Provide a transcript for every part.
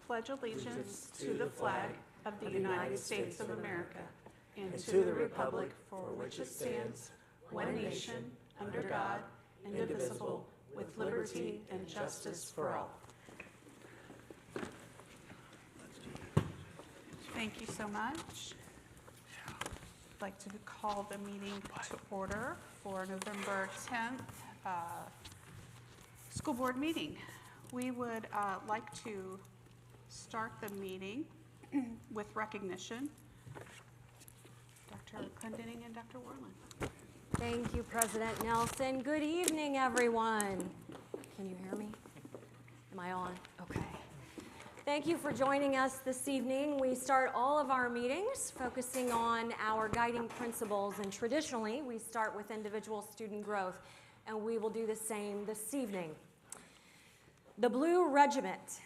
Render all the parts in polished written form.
pledge allegiance to the flag of the United States of America and to the republic for which it stands, one nation, under God, indivisible, with liberty and justice for all. Thank you so much. I'd like to call the meeting to order for November 10th school board meeting. We would like to start the meeting with recognition. Dr. Clendenning and Dr. Worland. Thank you, President Nelson. Good evening, everyone. Can you hear me? Am I on? Okay. Thank you for joining us this evening. We start all of our meetings focusing on our guiding principles, and traditionally we start with individual student growth, and we will do the same this evening. The Blue Regiment.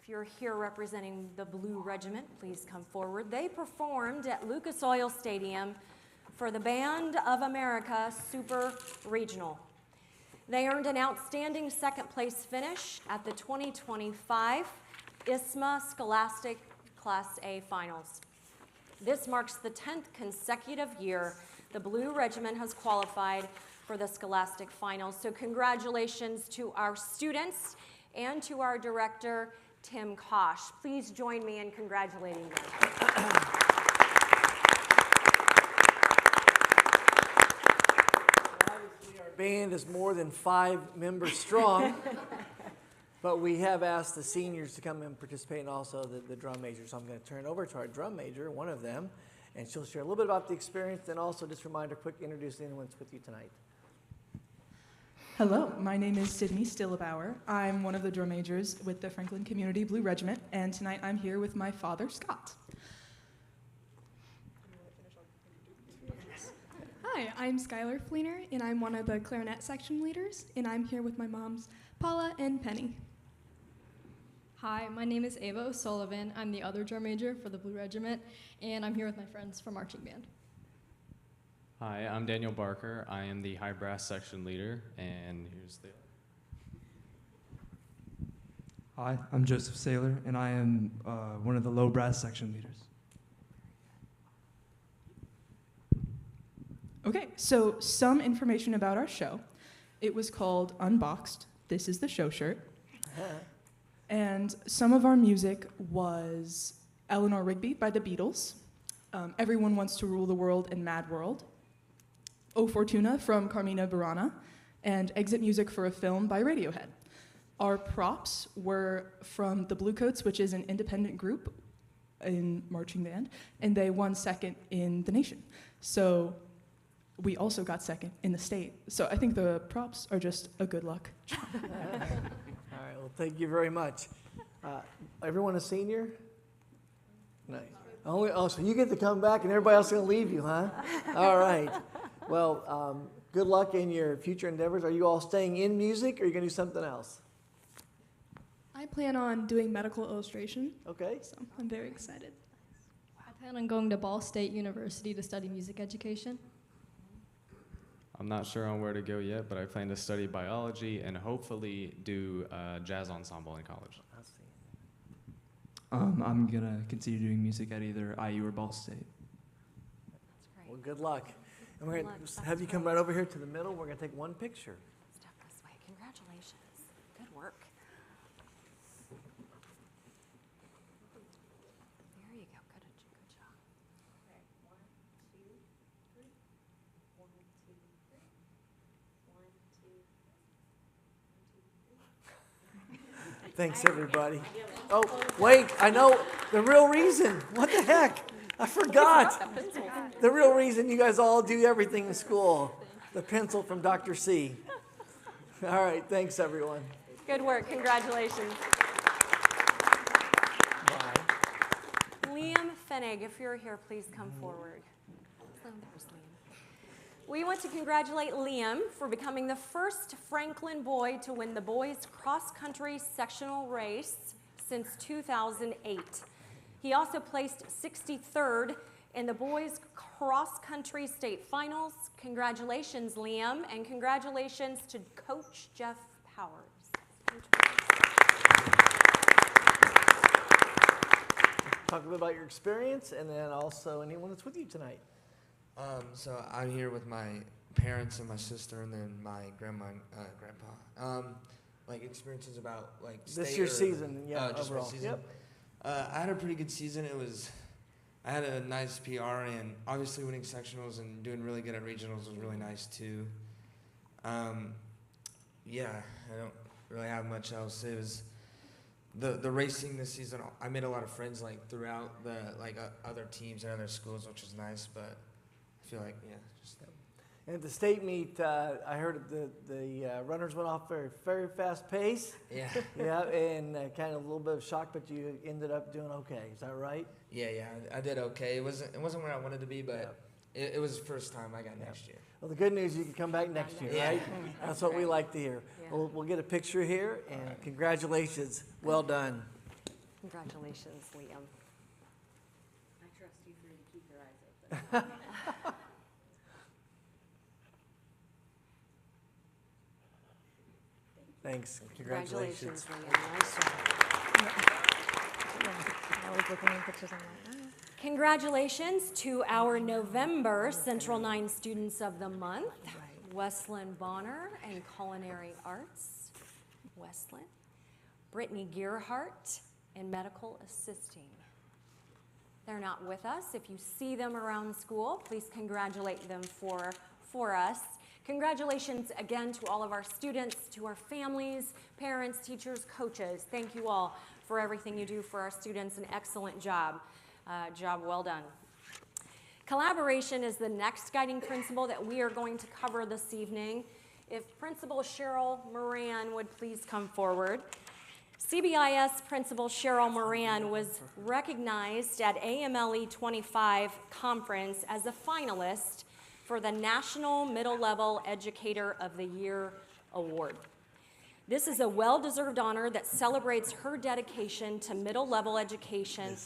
If you're here representing the Blue Regiment, please come forward. They performed at Lucas Oil Stadium for the Band of America Super Regional. They earned an outstanding second place finish at the 2025 ISMA Scholastic Class A Finals. This marks the 10th consecutive year the Blue Regiment has qualified for the Scholastic Finals. So congratulations to our students and to our director, Tim Kosh. Please join me in congratulating them. Obviously, our band is more than 5 members strong, but we have asked the seniors to come and participate, and also the drum major. So I'm going to turn it over to our drum major, one of them, and she'll share a little bit about the experience, and also just a reminder, quick introduce anyone that's with you tonight. Hello, my name is Sydney Stillebauer. I'm one of the drum majors with the Franklin Community Blue Regiment, and tonight I'm here with my father, Scott. Hi, I'm Skylar Fleener, and I'm one of the clarinet section leaders, and I'm here with my moms, Paula and Penny. Hi, my name is Ava O'Sullivan. I'm the other drum major for the Blue Regiment, and I'm here with my friends from marching band. Hi, I'm Daniel Barker. I am the high brass section leader, and here's the... Hi, I'm Joseph Saylor, and I am one of the low brass section leaders. Okay, so some information about our show. It was called Unboxed. This is the show shirt. And some of our music was Eleanor Rigby by the Beatles, Everyone Wants to Rule the World and Mad World, O Fortuna from Carmina Burana, and exit music for a film by Radiohead. Our props were from the Bluecoats, which is an independent group in marching band, and they won second in the nation. So we also got second in the state. So I think the props are just a good luck. All right, well, thank you very much. Everyone a senior? Nice. So you get to come back and everybody else is going to leave you, huh? All right. Well, good luck in your future endeavors. Are you all staying in music, or are you going to do something else? I plan on doing medical illustration, Okay. so I'm very excited. I plan on going to Ball State University to study music education. I'm not sure on where to go yet, but I plan to study biology and hopefully do jazz ensemble in college. I see. I'm going to continue doing music at either IU or Ball State. That's great. Well, good luck. And we're Good going luck. to have you come right over here to the middle. We're going to take one picture. Step this way. Congratulations. Good work. There you go. Good job. Thanks, everybody. Oh, wait, I know the real reason. What the heck? I forgot. The real reason you guys all do everything in school. The pencil from Dr. C. All right, thanks, everyone. Good work. Congratulations. Bye. Liam Fenig, if you're here, please come forward. Oh, there's Liam. We want to congratulate Liam for becoming the first Franklin boy to win the boys cross-country sectional race since 2008. He also placed 63rd in the boys cross-country state finals. Congratulations, Liam, and congratulations to Coach Jeff Powers. talk a bit about your experience, and then also anyone that's with you tonight. So I'm here with my parents and my sister, and then my grandma and grandpa. Like experiences about like This state your or- season, yeah, just my overall. season. Yep. I had a pretty good season. I had a nice PR, and obviously winning sectionals and doing really good at regionals was really nice too. Yeah, I don't really have much else. It was the racing this season. I made a lot of friends like throughout the other teams and other schools, which was nice. But I feel like just. And at the state meet, I heard the runners went off very fast pace. Yeah. Yeah, and kind of a little bit of shock, but you ended up doing okay. Is that right? Yeah, I did okay. It wasn't where I wanted to be, but it was the first time I got next year. Well, the good news, you can come back next year, Yeah. right? That's what we like to hear. Yeah. We'll get a picture here, and congratulations. Well done. Congratulations, Liam. I trust you three to keep your eyes open. Thanks. Congratulations, Congratulations. Liam. Nice job. I was looking at pictures, I'm like, oh. Congratulations to our November Central 9 Students of the Month, Westlyn Bonner and Culinary Arts, Westlyn, Brittany Gearhart, and Medical Assisting. They're not with us. If you see them around school, please congratulate them for us. Congratulations again to all of our students, to our families, parents, teachers, coaches. Thank you all for everything you do for our students. An excellent job. Job well done. Collaboration is the next guiding principle that we are going to cover this evening. If Principal Cheryl Moran would please come forward. CBIS Principal Cheryl Moran was recognized at AMLE 25 conference as a finalist for the National Middle Level Educator of the Year Award. This is a well-deserved honor that celebrates her dedication to middle level education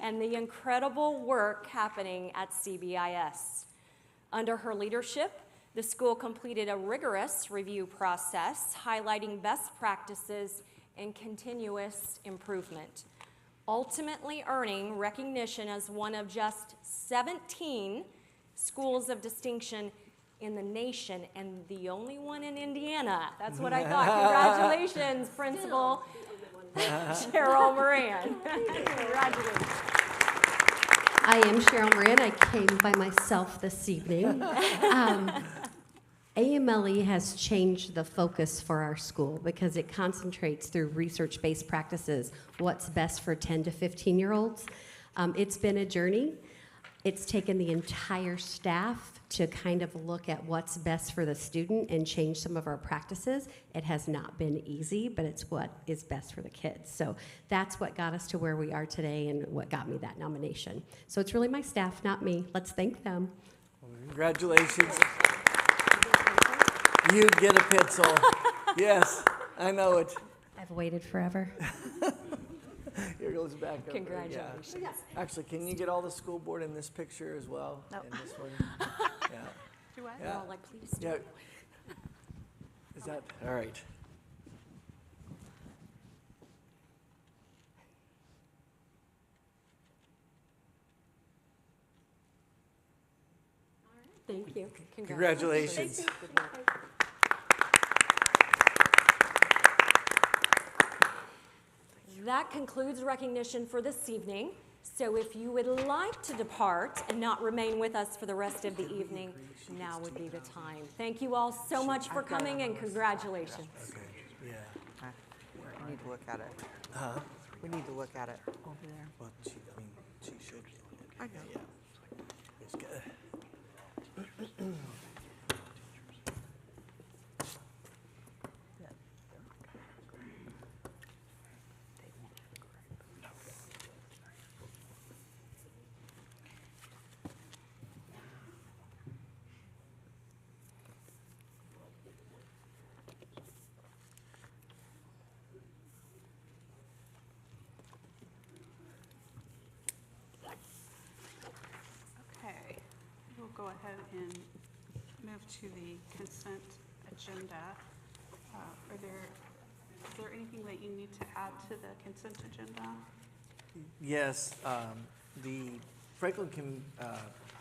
and the incredible work happening at CBIS. Under her leadership, the school completed a rigorous review process highlighting best practices and continuous improvement, ultimately earning recognition as one of just 17 schools of distinction in the nation and the only one in Indiana. That's what I thought. Congratulations, Principal Cheryl Moran. Congratulations. I am Cheryl Moran. I came by myself this evening. AMLE has changed the focus for our school because it concentrates through research-based practices what's best for 10 to 15-year-olds. It's been a journey. It's taken the entire staff to kind of look at what's best for the student and change some of our practices. It has not been easy, but it's what is best for the kids. So that's what got us to where we are today and what got me that nomination. So it's really my staff, not me. Let's thank them. Congratulations. You get a pencil. Yes, I know it. I've waited forever. Here goes back up there, yeah. Congratulations. Actually, can you get all the school board in this picture as well? Nope. In this one? Yeah. Do I? We're all like, please do. Yeah. Is that, all right. Thank you. Congratulations. Good work. That concludes recognition for this evening. So if you would like to depart and not remain with us for the rest of the evening, now would be the time. Thank you all so much for coming and congratulations. Yeah. We need to look at it. Huh? We need to look at it over there. Well, she should. I know. Yeah. It's good. Okay, we'll go ahead and move to the consent agenda. Is there anything that you need to add to the consent agenda? Yes, the Franklin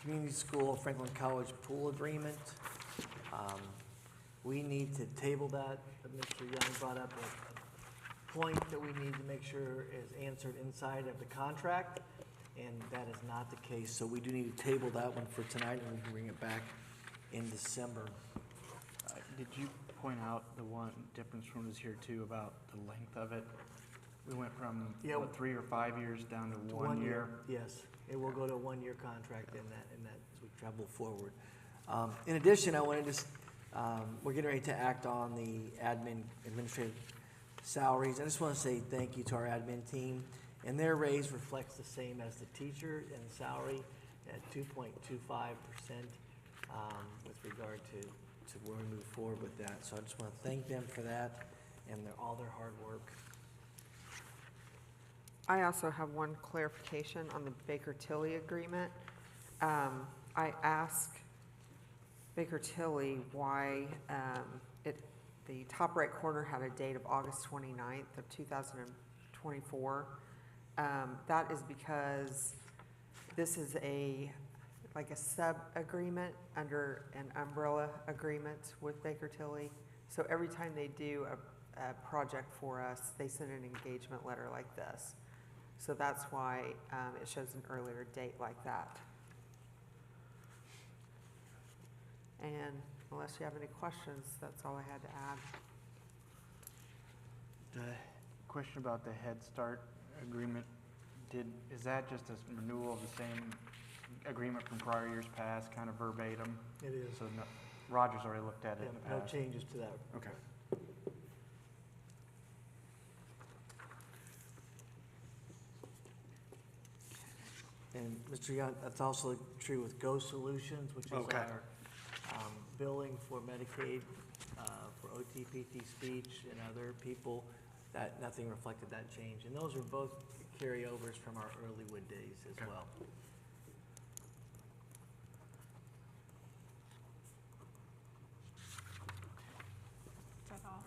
Community School, Franklin College pool agreement, we need to table that. Mr. Young brought up a point that we need to make sure is answered inside of the contract, and that is not the case. So we do need to table that one for tonight, and we can bring it back in December. Did you point out the one difference from was here too about the length of it? We went from Yeah. what, 3 or 5 years down to 1 year. Yes, it will go to a one-year contract in that as we travel forward. In addition, I wanted to, we're getting ready to act on the administrative salaries. I just want to say thank you to our admin team. And their raise reflects the same as the teacher and salary at 2.25% with regard to where we move forward with that. So I just want to thank them for that and all their hard work. I also have one clarification on the Baker Tilly agreement. I asked Baker Tilly why the top right corner had a date of August 29th of 2024. That is because this is like a sub-agreement under an umbrella agreement with Baker Tilly. So every time they do a project for us, they send an engagement letter like this. So that's why it shows an earlier date like that. And unless you have any questions, that's all I had to add. The question about the Head Start agreement, is that just a renewal of the same agreement from prior years past, kind of verbatim? It is. So Roger's already looked at it in the No past. changes to that. Okay. And Mr. Young, that's also true with Go Solutions, which is Okay. our billing for Medicaid, for OT, PT, speech, and other people. That nothing reflected that change. And those are both carryovers from our Earlywood days as Okay. well. Is that all?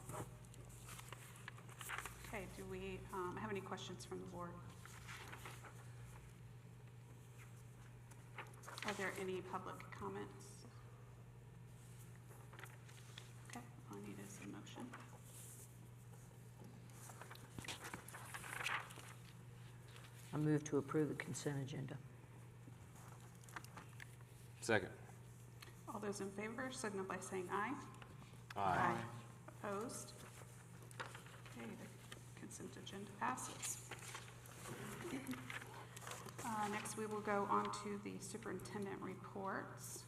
Okay, do we have any questions from the board? Are there any public comments? Okay, all I need is a motion. I move to approve the consent agenda. Second. All those in favor, signal by saying aye. Aye. Opposed? Okay, the consent agenda passes. Next, we will go on to the superintendent reports.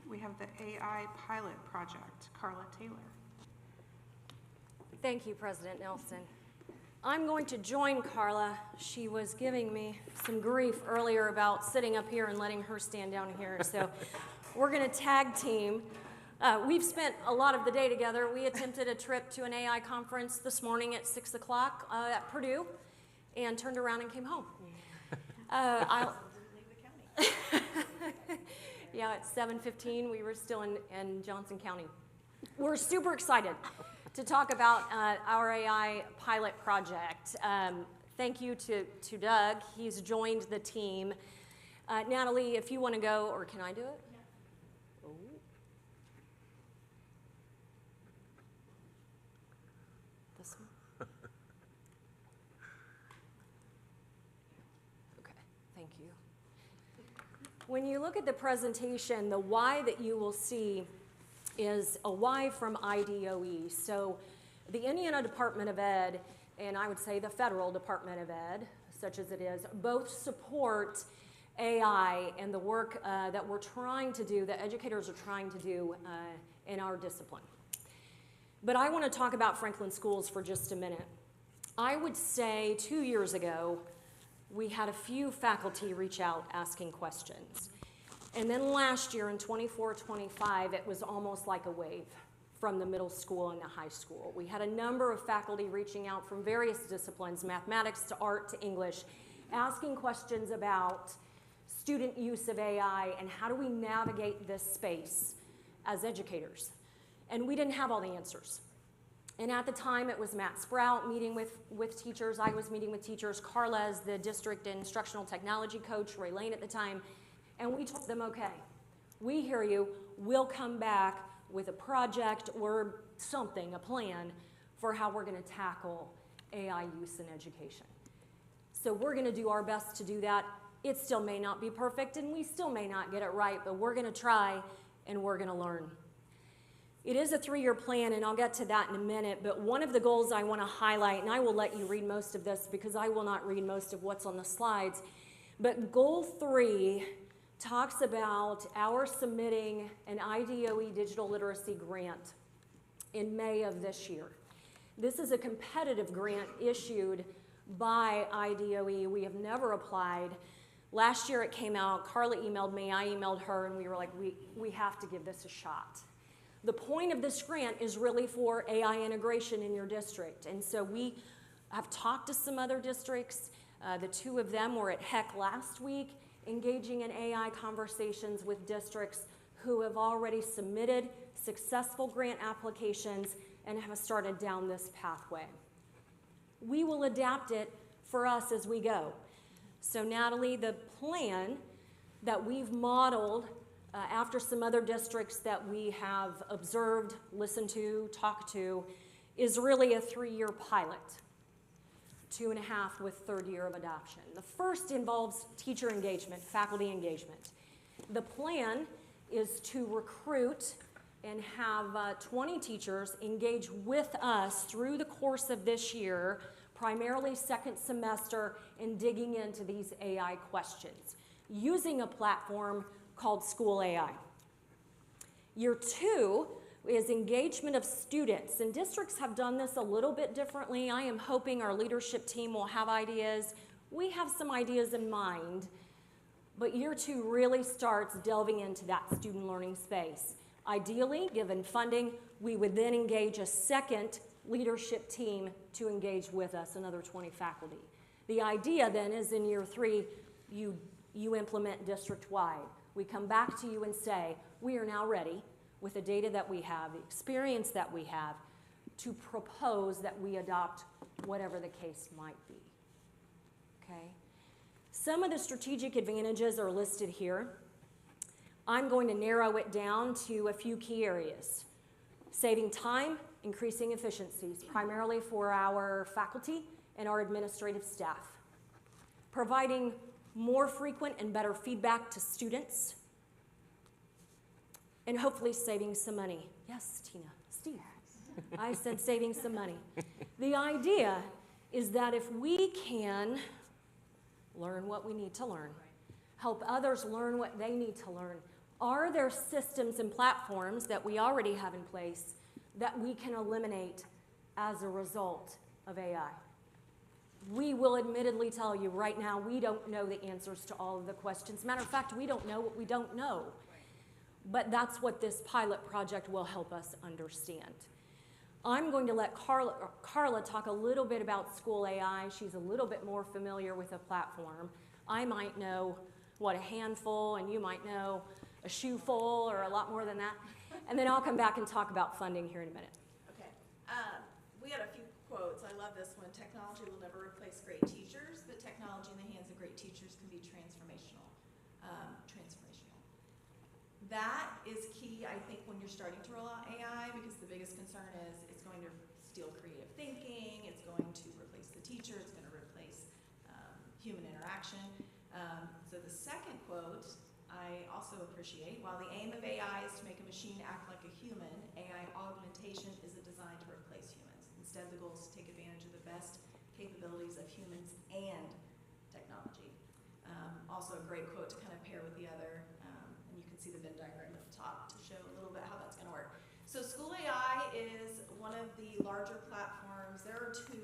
We have the AI pilot project. Carla Taylor. Thank you, President Nelson. I'm going to join Carla. She was giving me some grief earlier about sitting up here and letting her stand down here. So we're going to tag team. We've spent a lot of the day together. We attempted a trip to an AI conference this morning at 6 o'clock at Purdue and turned around and came home. Yeah, at 7:15, we were still in Johnson County. We're super excited to talk about our AI pilot project. Thank you to Doug. He's joined the team. Natalie, if you want to go, or can I do it? Yeah. Oh. This one? Okay, thank you. When you look at the presentation, the Y that you will see is a Y from IDOE. So the Indiana Department of Ed, and I would say the Federal Department of Ed, such as it is, both support AI and the work that we're trying to do, that educators are trying to do in our discipline. But I want to talk about Franklin Schools for just a minute. I would say 2 years ago, we had a few faculty reach out asking questions. And then last year in 24-25, it was almost like a wave from the middle school and the high school. We had a number of faculty reaching out from various disciplines, mathematics to art to English, asking questions about student use of AI and how do we navigate this space as educators. And we didn't have all the answers. And at the time, it was Matt Sprout meeting with teachers. I was meeting with teachers. Carla is the district instructional technology coach, Ray Lane at the time. And we told them, okay, we hear you. We'll come back with a project or something, a plan for how we're going to tackle AI use in education. So we're going to do our best to do that. It still may not be perfect, and we still may not get it right, but we're going to try, and we're going to learn. It is a 3-year plan, and I'll get to that in a minute, but one of the goals I want to highlight, and I will let you read most of this because I will not read most of what's on the slides, but goal 3 talks about our submitting an IDOE digital literacy grant in May of this year. This is a competitive grant issued by IDOE. We have never applied. Last year it came out, Carla emailed me, I emailed her, and we were like, we have to give this a shot. The point of this grant is really for AI integration in your district. And so we have talked to some other districts. The 2 of them were at HEC last week, engaging in AI conversations with districts who have already submitted successful grant applications and have started down this pathway. We will adapt it for us as we go. So Natalie, the plan that we've modeled after some other districts that we have observed, listened to, talked to, is really a 3-year pilot, 2.5 with 3rd year of adoption. The first involves teacher engagement, faculty engagement. The plan is to recruit and have 20 teachers engage with us through the course of this year, primarily 2nd semester, in digging into these AI questions, using a platform called School AI. Year 2 is engagement of students, and districts have done this a little bit differently. I am hoping our leadership team will have ideas. We have some ideas in mind, but year 2 really starts delving into that student learning space. Ideally, given funding, we would then engage a second leadership team to engage with us, another 20 faculty. The idea then is in year 3, you implement district-wide. We come back to you and say, we are now ready with the data that we have, the experience that we have, to propose that we adopt whatever the case might be. Okay? Some of the strategic advantages are listed here. I'm going to narrow it down to a few key areas. Saving time, increasing efficiencies, primarily for our faculty and our administrative staff. Providing more frequent and better feedback to students, and hopefully saving some money. Yes, Tina, Steve. I said saving some money. The idea is that if we can learn what we need to learn, help others learn what they need to learn, are there systems and platforms that we already have in place that we can eliminate as a result of AI? We will admittedly tell you right now, we don't know the answers to all of the questions. Matter of fact, we don't know what we don't know. But that's what this pilot project will help us understand. I'm going to let Carla talk a little bit about School AI. She's a little bit more familiar with the platform. I might know, a handful, and you might know a shoe full or a lot more than that. And then I'll come back and talk about funding here in a minute. Okay. We had a few quotes. I love this one. Technology will never replace great teachers, but technology in the hands of great teachers can be transformational. That is key, I think, when you're starting to roll out AI, because the biggest concern is it's going to steal creative thinking, it's going to replace the teacher, it's going to replace human interaction. So the second quote I also appreciate. While the aim of AI is to make a machine act like a human, AI augmentation isn't designed to replace humans. Instead, the goal is to take advantage of the best capabilities of humans and technology. Also a great quote to kind of pair with the other, and you can see the Venn diagram at the top to show a little bit how that's going to work. So School AI is one of the larger platforms. There are 2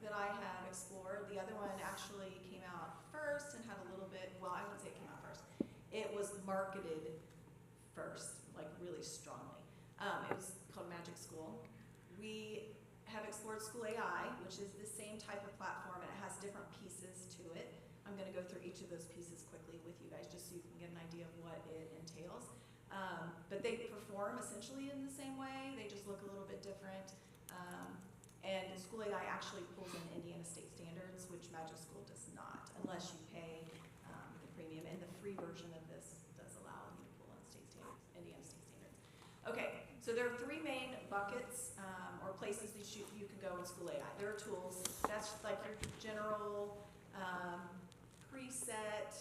that I have explored. The other one actually came out first and had a little bit, well, I wouldn't say it came out first. It was marketed first, like really strongly. It was called Magic School. We have explored School AI, which is the same type of platform, and it has different pieces to it. I'm going to go through each of those pieces quickly with you guys, just so you can get an idea of what it entails. But they perform essentially in the same way. They just look a little bit different. And School AI actually pulls in Indiana State Standards, which Magic School does not, unless you pay the premium. And the free version of this does allow you to pull in state standards, Indiana State Standards. Okay, so there are three main buckets or places that you can go with School AI. There are tools. That's like your general preset,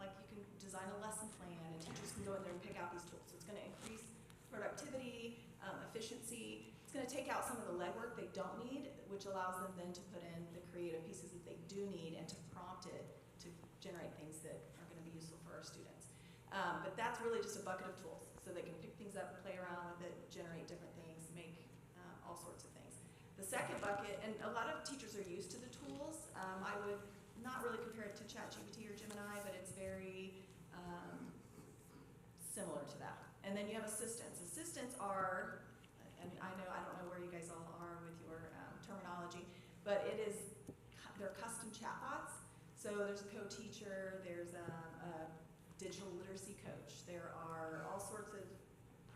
like you can design a lesson plan, and teachers can go in there and pick out these tools. So it's going to increase productivity, efficiency. It's going to take out some of the legwork they don't need, which allows them then to put in the creative pieces that they do need and to prompt it to generate things that are going to be useful for our students. But that's really just a bucket of tools, so they can pick things up, play around with it, generate different things, make all sorts of things. The second bucket, and a lot of teachers are used to the tools. I would not really compare it to ChatGPT or Gemini, but it's very similar to that. And then you have assistants. Assistants are, and I don't know where you guys all are with your terminology, but they're custom chatbots. So there's a co-teacher, there's a digital literacy coach. There are all sorts of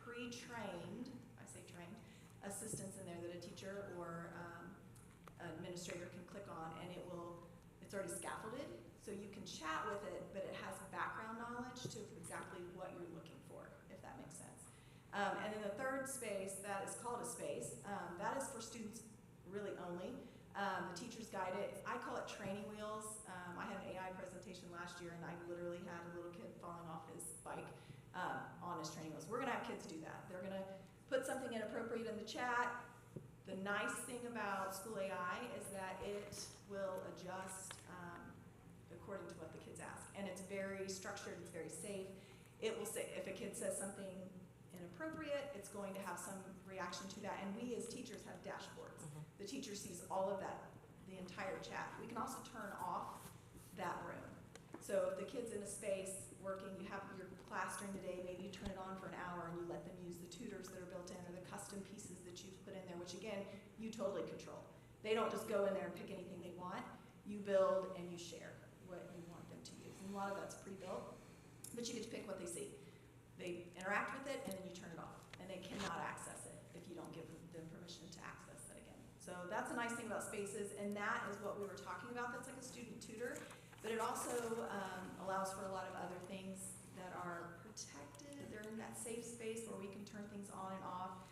pre-trained, I say trained, assistants in there that a teacher or administrator can click on, and it's already scaffolded, so you can chat with it, but it has background knowledge to exactly what you're looking for, if that makes sense. And then the third space, that is called a space, that is for students really only. The teachers guide it. I call it training wheels. I had an AI presentation last year, and I literally had a little kid falling off his bike on his training wheels. We're going to have kids do that. They're going to put something inappropriate in the chat. The nice thing about School AI is that it will adjust according to what the kids ask. And it's very structured, it's very safe. It will say, if a kid says something inappropriate, it's going to have some reaction to that. And we as teachers have dashboards. The teacher sees all of that, the entire chat. We can also turn off that room. So if the kid's in a space working, you have your class during the day, maybe you turn it on for an hour and you let them use the tutors that are built in or the custom pieces that you've put in there, which again, you totally control. They don't just go in there and pick anything they want. You build and you share what you want them to use. And a lot of that's pre-built, but you get to pick what they see. They interact with it and then you turn it off. And they cannot access it if you don't give them permission to access it again. So that's a nice thing about Spaces, and that is what we were talking about. That's like a student tutor, but it also allows for a lot of other things that are protected. They're in that safe space where we can turn things on and off.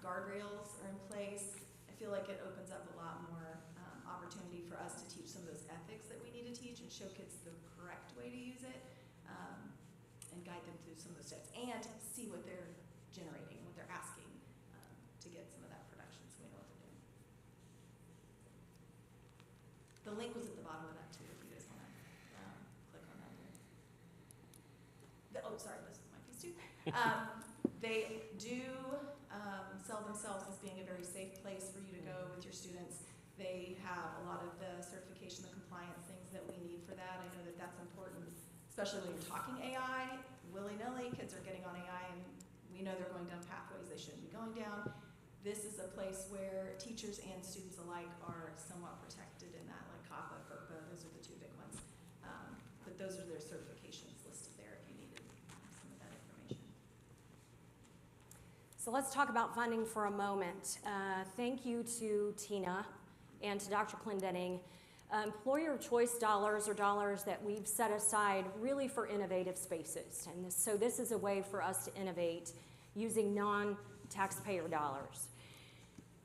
Guardrails are in place. I feel like it opens up a lot more opportunity for us to teach some of those ethics that we need to teach and show kids the correct way to use it, and guide them through some of those steps and see what they're generating, what they're asking to get some of that production so we know what they're doing. The link was at the bottom of that too if you guys want to click on that here. Oh, sorry, this is my piece too. They do sell themselves as being a very safe place for you to go with your students. They have a lot of the certification, the compliance things that we need for that. I know that that's important, especially when you're talking AI. Willy-nilly, kids are getting on AI, and we know they're going down pathways they shouldn't be going down. This is a place where teachers and students alike are somewhat protected in that, like CAPA, FERPA, those are the two big ones. But those are their certifications listed there if you needed some of that information. So let's talk about funding for a moment. Thank you to Tina and to Dr. Clendenning. Employer choice dollars are dollars that we've set aside really for innovative spaces. And so this is a way for us to innovate using non-taxpayer dollars.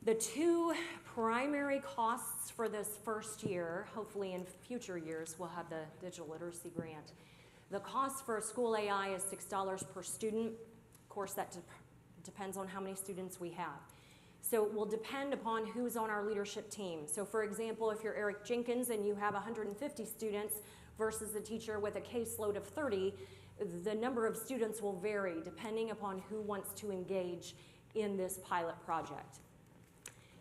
The two primary costs for this first year, hopefully in future years we'll have the digital literacy grant. The cost for School AI is $6 per student. Of course, that depends on how many students we have. So it will depend upon who's on our leadership team. So for example, if you're Eric Jenkins and you have 150 students versus a teacher with a caseload of 30, the number of students will vary depending upon who wants to engage in this pilot project.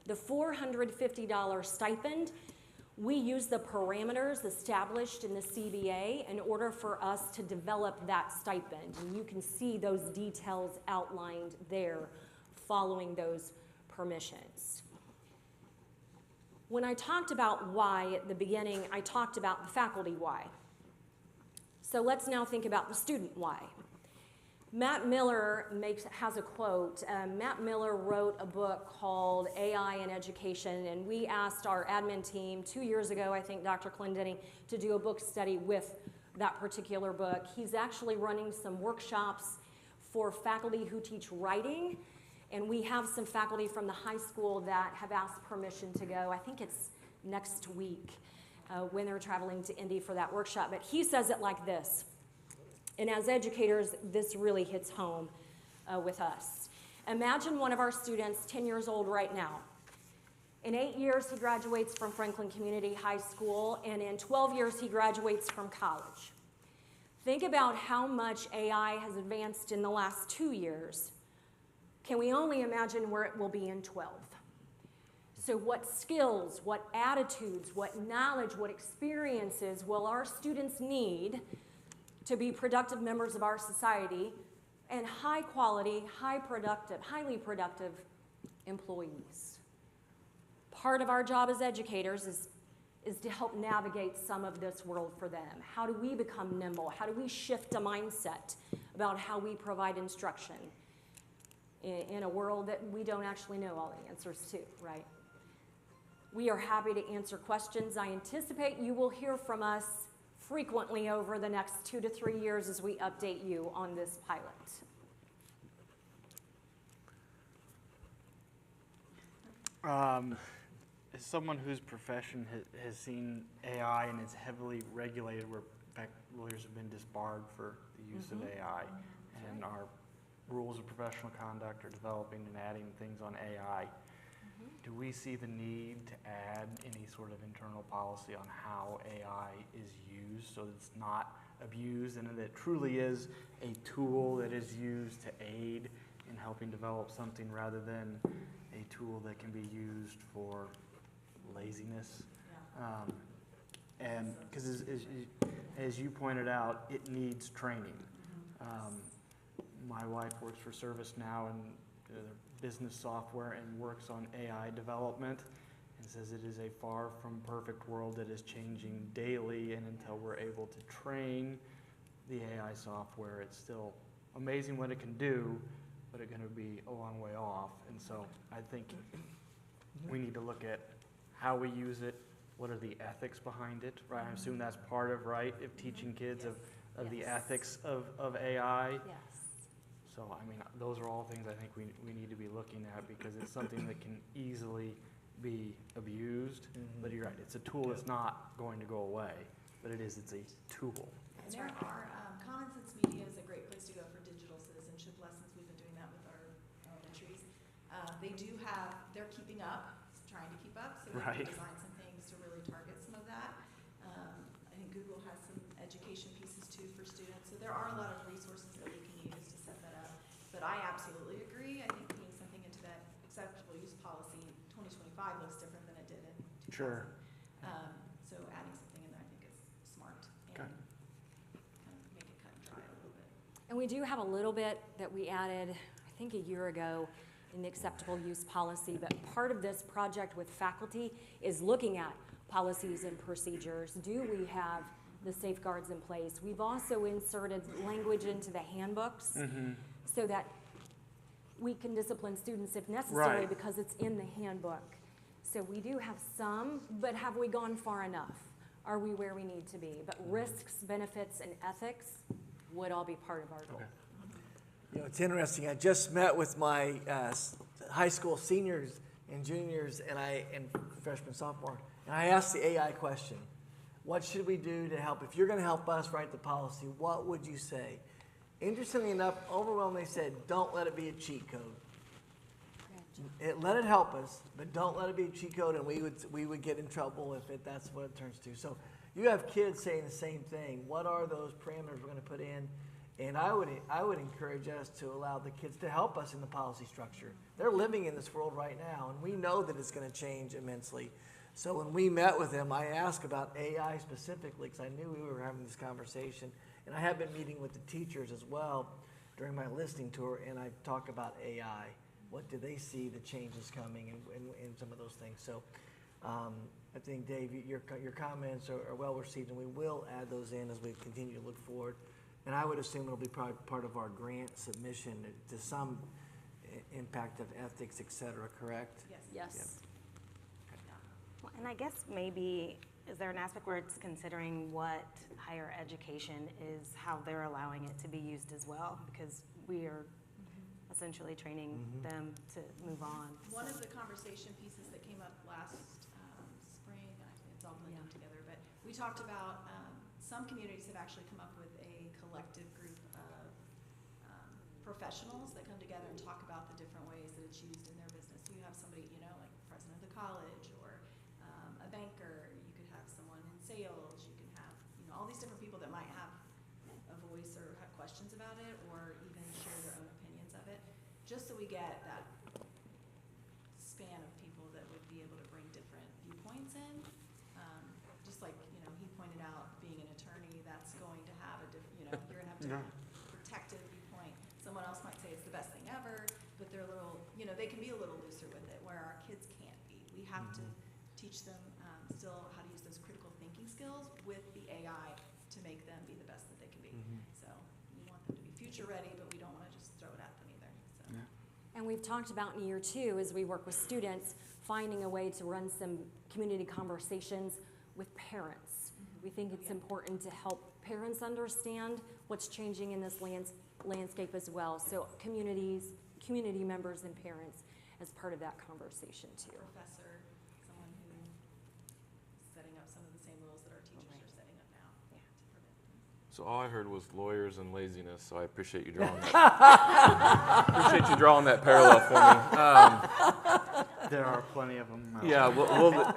The $450 stipend, we use the parameters established in the CBA in order for us to develop that stipend. And you can see those details outlined there following those permissions. When I talked about why at the beginning, I talked about the faculty why. So let's now think about the student why. Matt Miller has a quote. Matt Miller wrote a book called AI in Education, and we asked our admin team 2 years ago, I think, Dr. Clendenny, to do a book study with that particular book. He's actually running some workshops for faculty who teach writing, and we have some faculty from the high school that have asked permission to go. I think it's next week when they're traveling to Indy for that workshop. But he says it like this, and as educators, this really hits home with us. Imagine one of our students, 10 years old right now. In 8 years, he graduates from Franklin Community High School, and in 12 years, he graduates from college. Think about how much AI has advanced in the last 2 years. Can we only imagine where it will be in 12? So what skills, what attitudes, what knowledge, what experiences will our students need to be productive members of our society and high quality, highly productive employees? Part of our job as educators is to help navigate some of this world for them. How do we become nimble? How do we shift a mindset about how we provide instruction in a world that we don't actually know all the answers to, right? We are happy to answer questions. I anticipate you will hear from us frequently over the next 2 to 3 years as we update you on this pilot. As someone whose profession has seen AI and is heavily regulated, where in fact lawyers have been disbarred for the use of AI, and our rules of professional conduct are developing and adding things on AI, do we see the need to add any sort of internal policy on how AI is used so that it's not abused and that it truly is a tool that is used to aid in helping develop something rather than a tool that can be used for laziness? And because as you pointed out, it needs training. My wife works for ServiceNow and business software and works on AI development and says it is a far from perfect world that is changing daily, and until we're able to train the AI software, it's still amazing what it can do, but it's going to be a long way off. And so I think we need to look at how we use it, what are the ethics behind it, right? I assume that's part of, right, of teaching kids of the ethics of AI. Yes. So, I mean, those are all things I think we need to be looking at, because it's something that can easily be abused. But you're right, it's a tool that's not going to go away, but it's a tool. And there are, Common Sense Media is a great place to go for digital citizenship lessons. We've been doing that with our elementaries. They do have, they're keeping up, trying to keep up, so we design some things to really target some of that. I think Google has some education pieces too for students. So there are a lot of resources that we can use to set that up. But I absolutely agree. I think putting something into that acceptable use policy in 2025 looks different than it did in 2000. Sure. So adding something in there I think is smart and kind of make it cut and dry a little bit. And we do have a little bit that we added, I think a year ago, in the acceptable use policy, but part of this project with faculty is looking at policies and procedures. Do we have the safeguards in place? We've also inserted language into the handbooks so that we can discipline students if necessary because it's in the handbook. So we do have some, but have we gone far enough? Are we where we need to be? But risks, benefits, and ethics would all be part of our goal. You know, it's interesting. I just met with my high school seniors and juniors and freshmen, sophomore, and I asked the AI question. What should we do to help? If you're going to help us write the policy, what would you say? Interestingly enough, overwhelmingly said, don't let it be a cheat code. Let it help us, but don't let it be a cheat code, and we would get in trouble if that's what it turns to. So you have kids saying the same thing. What are those parameters we're going to put in? And I would encourage us to allow the kids to help us in the policy structure. They're living in this world right now, and we know that it's going to change immensely. So when we met with them, I asked about AI specifically because I knew we were having this conversation. And I have been meeting with the teachers as well during my listening tour, and I talked about AI. What do they see the changes coming and some of those things? So I think, Dave, your comments are well received, and we will add those in as we continue to look forward. And I would assume it'll be part of our grant submission to some impact of ethics, et cetera, correct? Yes. Well, and I guess maybe, is there an aspect where it's considering what higher education is, how they're allowing it to be used as well? Because we are essentially training them to move on. One of the conversation pieces that came up last spring, I think it's all blended together, but we talked about some communities have actually come up with a collective group of professionals that come together and talk about the different ways that it's used in their business. You have somebody, you know, like the president of the college or a banker. You could have someone in sales. You can have, you know, all these different people that might have a voice or have questions about it or even share their own opinions of it, just so we get that span of people that would be able to bring different viewpoints in. Just like, you know, he pointed out, being an attorney, that's going to have a different, you know, you're going to have a different protective viewpoint. Someone else might say it's the best thing ever, but they're a little, you know, they can be a little looser with it, where our kids can't be. We have to teach them still how to use those critical thinking skills with the AI to make them be the best that they can be. So we want them to be future ready, but we don't want to just throw it at them either. So. And we've talked about in year 2, as we work with students, finding a way to run some community conversations with parents. We think it's important to help parents understand what's changing in this landscape as well. So community members and parents as part of that conversation too. Professor, someone who is setting up some of the same rules that our teachers are setting up now to prevent things. So all I heard was lawyers and laziness, so I appreciate you drawing that. Appreciate you drawing that parallel for me. There are plenty of them. Yeah,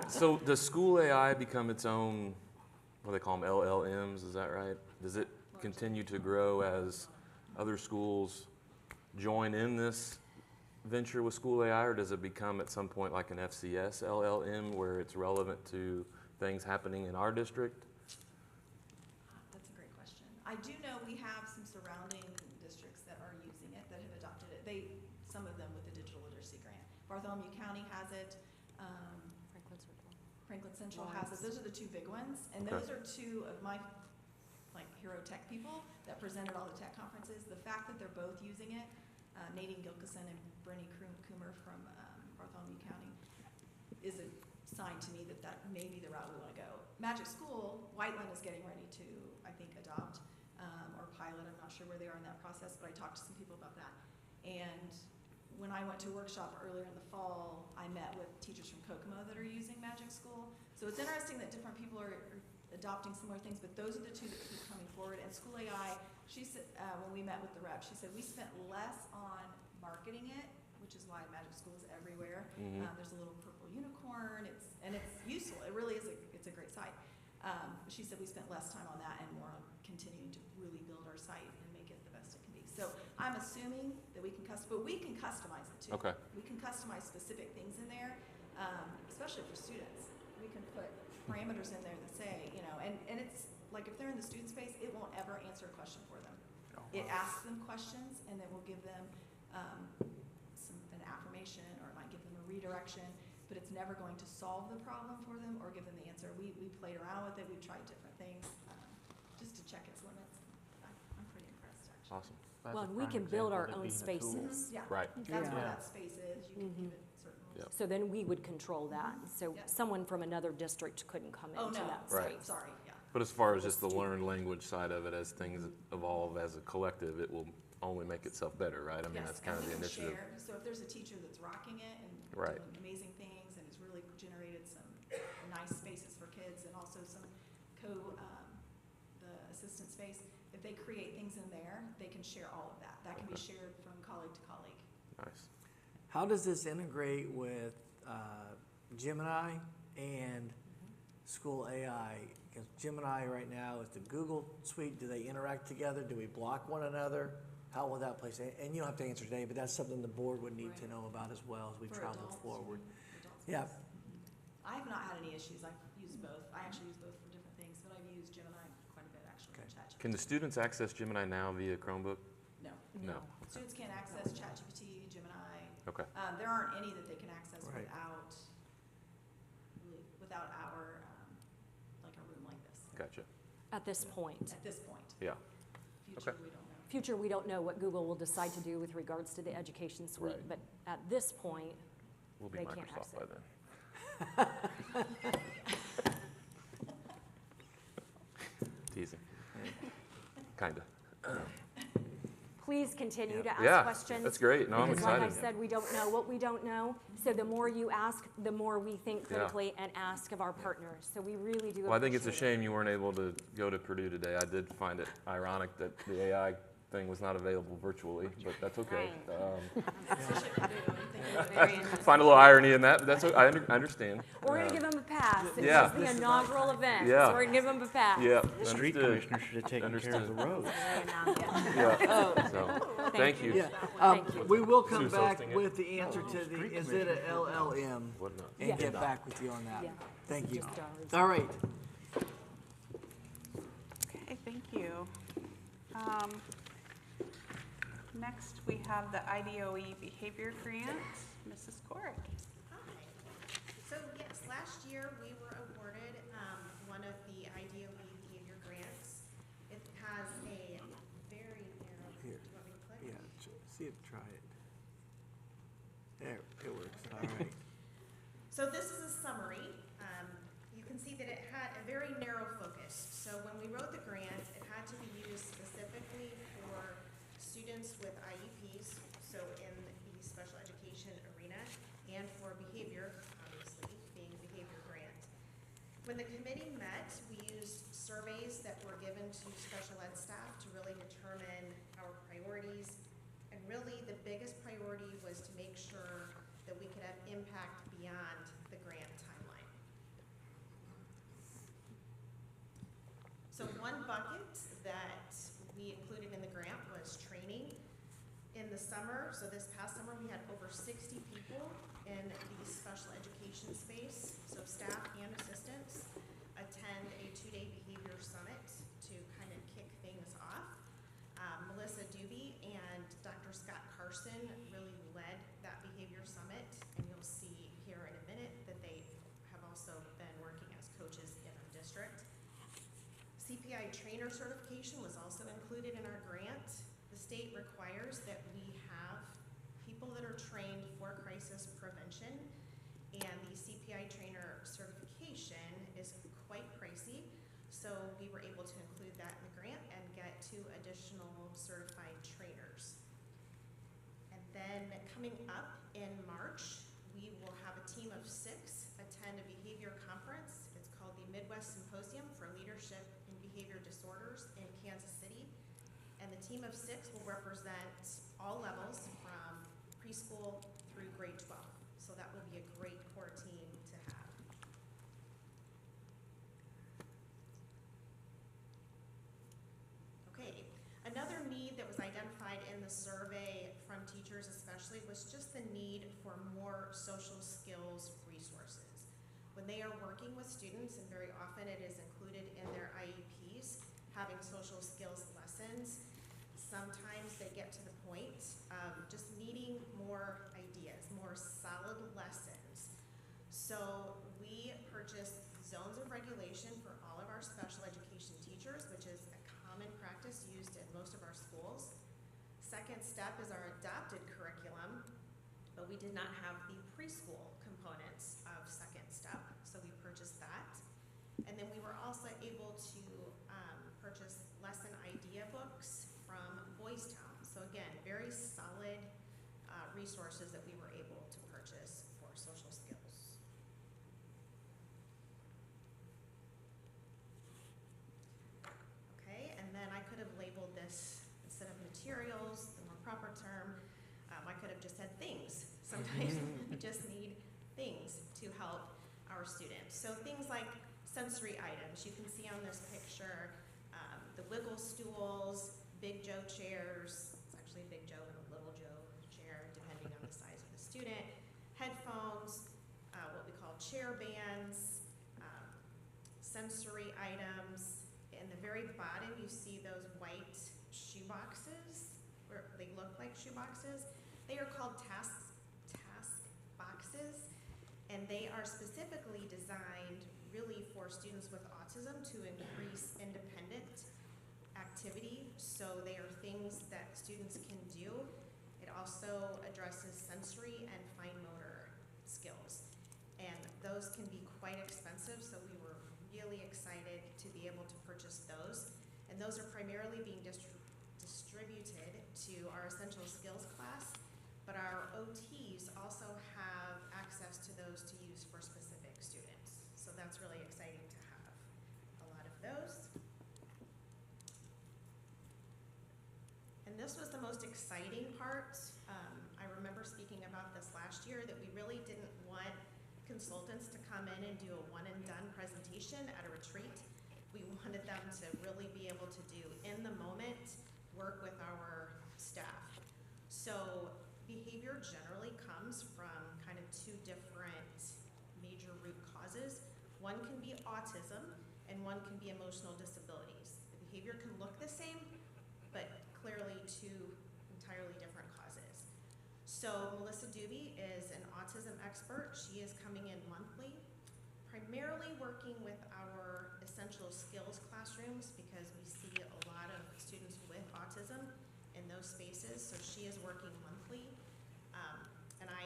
so does school AI become its own, what do they call them, LLMs, is that right? Does it continue to grow as other schools join in this venture with school AI, or does it become at some point like an FCS LLM where it's relevant to things happening in our district? That's a great question. I do know we have some surrounding districts that are using it, that have adopted it. Some of them with the digital literacy grant. Bartholomew County has it. Franklin Central has it. Those are the two big ones, and those are two of my hero tech people that presented all the tech conferences. The fact that they're both using it, Nadine Gilkison and Brenny Coomer from Bartholomew County, is a sign to me that that may be the route we want to go. Magic School, Whiteland is getting ready to, I think, adopt or pilot. I'm not sure where they are in that process, but I talked to some people about that. And when I went to a workshop earlier in the fall, I met with teachers from Kokomo that are using Magic School. So it's interesting that different people are adopting similar things, but those are the two that keep coming forward. And School AI, she said, when we met with the rep, she said, we spent less on marketing it, which is why Magic School is everywhere. There's a little purple unicorn, and it's useful. It really is, it's a great site. She said we spent less time on that and more on continuing to really build our site and make it the best it can be. So I'm assuming that we can but we can customize it too. Okay. We can customize specific things in there, especially for students. We can put parameters in there that say, you know, and it's like if they're in the student space, it won't ever answer a question for them. It asks them questions, and then we'll give them an affirmation, or it might give them a redirection, but it's never going to solve the problem for them or give them the answer. We played around with it. We've tried different things just to check its limits. I'm pretty impressed, actually. Awesome. Well, and we can build our own spaces. Yeah. Right. That's where that space is. You can give it certain rules. So then we would control that. So someone from another district couldn't come into that Right. space. Sorry, yeah. But as far as just the learned language side of it, as things evolve as a collective, it will only make itself better, right? I mean, that's kind of the initiative. Share. So if there's a teacher that's rocking it and Right. doing amazing things and has really generated some nice spaces for kids and also some the assistant space, if they create things in there, they can share all of that. That can be shared from colleague to colleague. Nice. How does this integrate with Gemini and School AI? Because Gemini right now is the Google suite. Do they interact together? Do we block one another? How will that play? And you don't have to answer today, but that's something the board would need to know about as well as we For travel adults, forward. adults. Yeah. I have not had any issues. I've used both. I actually use both for different things, but I've used Gemini quite a bit actually. Okay. ChatGPT. Can the students access Gemini now via Chromebook? No. No. Students can't access ChatGPT, Gemini. Okay. There aren't any that they can access Right. without our like a room like this. Gotcha. At this point. At this point. Yeah. Future, we don't know. Future, we don't know what Google will decide to do with regards to the education suite, Right. but at this point, We'll be they can't Microsoft access by then. Teasing. Kinda. please continue to ask Yeah, questions. that's great. No, I'm because like I excited. said, we don't know what we don't know. So the more you ask, the more we think Yeah. critically and ask of our partners. So we really do Well, I think it's a appreciate it. shame you weren't able to go to Purdue today. I did find it ironic that the AI thing was not available virtually, but that's okay. Find a little irony in that, but that's I understand. We're going to give them a pass. It's Yeah. just the inaugural event. Yeah. So we're going to give them a pass. Yeah, The street understood. commissioner should have taken care of the road. Yeah. So, thank you. Yeah, Thank you. we will come Sue's back hosting it. with the answer to the, is it a LLM? And Yeah. get back with you on that. Yeah. Thank you. Just ours. All right. Okay, thank you. Next, we have the IDOE Behavior Grant. Mrs. Corrick. Hi. So yes, last year we were awarded one of the IDOE behavior grants. It has a very narrow, do you Here. want me to click? Yeah, see it, try it. There, it works, all right. So this is a summary. You can see that it had a very narrow focus. So when we wrote the grant, it had to be used specifically for students with IEPs, so in the special education arena, and for behavior, obviously, being a behavior grant. When the committee met, we used surveys that were given to special ed staff to really determine our priorities. And really, the biggest priority was to make sure that we could have impact beyond the grant timeline. So one bucket that we included in the grant was training. In the summer, so this past summer, we had over 60 people in the special education space, so staff and assistants, attend a 2-day behavior summit to kind of kick things off. Melissa Doobie and Dr. Scott Carson really led that behavior summit, and you'll see here in a minute that they have also been working as coaches in our district. CPI trainer certification was also included in our grant. The state requires that we have people that are trained for crisis prevention, and the CPI trainer certification is quite pricey, so we were able to include that in the grant and get 2 additional certified trainers. And then coming up in March, we will have a team of 6 attend a behavior conference. It's called the Midwest Symposium for Leadership in Behavior Disorders in Kansas City. And the team of 6 will represent all levels from preschool through grade 12. So that will be a great core team to have. Okay, another need that was identified in the survey from teachers especially was just the need for more social skills resources. When they are working with students, and very often it is included in their IEPs, having social skills lessons, sometimes they get to the point of just needing more ideas, more solid lessons. So we purchased zones of regulation for all of our special education teachers, which is a common practice used in most of our schools. Second step is our adopted curriculum, but we did not have the preschool components of second step, so we purchased that. And then we were also able to purchase lesson idea books from Boys Town. So again, very solid resources that we were able to purchase for social skills. Okay, and then I could have labeled this, instead of materials, the more proper term, I could have just said things. Sometimes we just need things to help our students. So things like sensory items. You can see on this picture the wiggle stools, Big Joe chairs. It's actually Big Joe and a Little Joe chair, depending on the size of the student. Headphones, what we call chair bands, sensory items. In the very bottom, you see those white shoe boxes, where they look like shoe boxes. They are called task boxes, and they are specifically designed really for students with autism to increase independent activity, so they are things that students can do. It also addresses sensory and fine motor skills, and those can be quite expensive, so we were really excited to be able to purchase those. And those are primarily being distributed to our essential skills class, but our OTs also have access to those to use for specific students. So that's really exciting to have a lot of those. And this was the most exciting part. I remember speaking about this last year, that we really didn't want consultants to come in and do a one and done presentation at a retreat. We wanted them to really be able to do in the moment work with our staff. So behavior generally comes from kind of two different major root causes. One can be autism and one can be emotional disabilities. The behavior can look the same, but clearly two entirely different causes. So Melissa Doobie is an autism expert. She is coming in monthly, primarily working with our essential skills classrooms because we see a lot of students with autism in those spaces. So she is working monthly. And I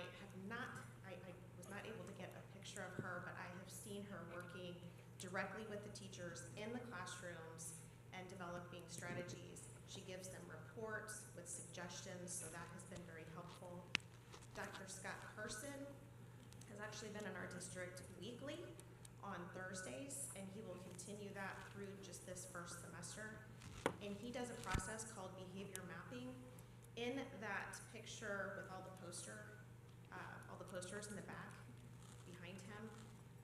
was not able to get a picture of her, but I have seen her working directly with the teachers in the classrooms and developing strategies. She gives them reports with suggestions, so that has been very helpful. Dr. Scott Carson has actually been in our district weekly on Thursdays, and he will continue that through just this first semester. And he does a process called behavior mapping. In that picture with all the posters in the back behind him,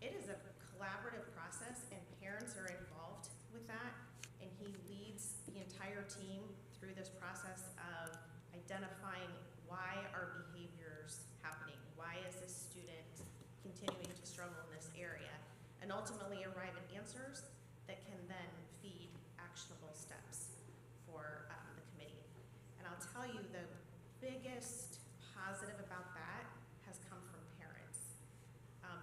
it is a collaborative process, and parents are involved with that, and he leads the entire team through this process of identifying why are behaviors happening, why is this student continuing to struggle in this area, and ultimately arrive at answers that can then feed actionable steps for the committee. And I'll tell you, the biggest positive about that has come from parents.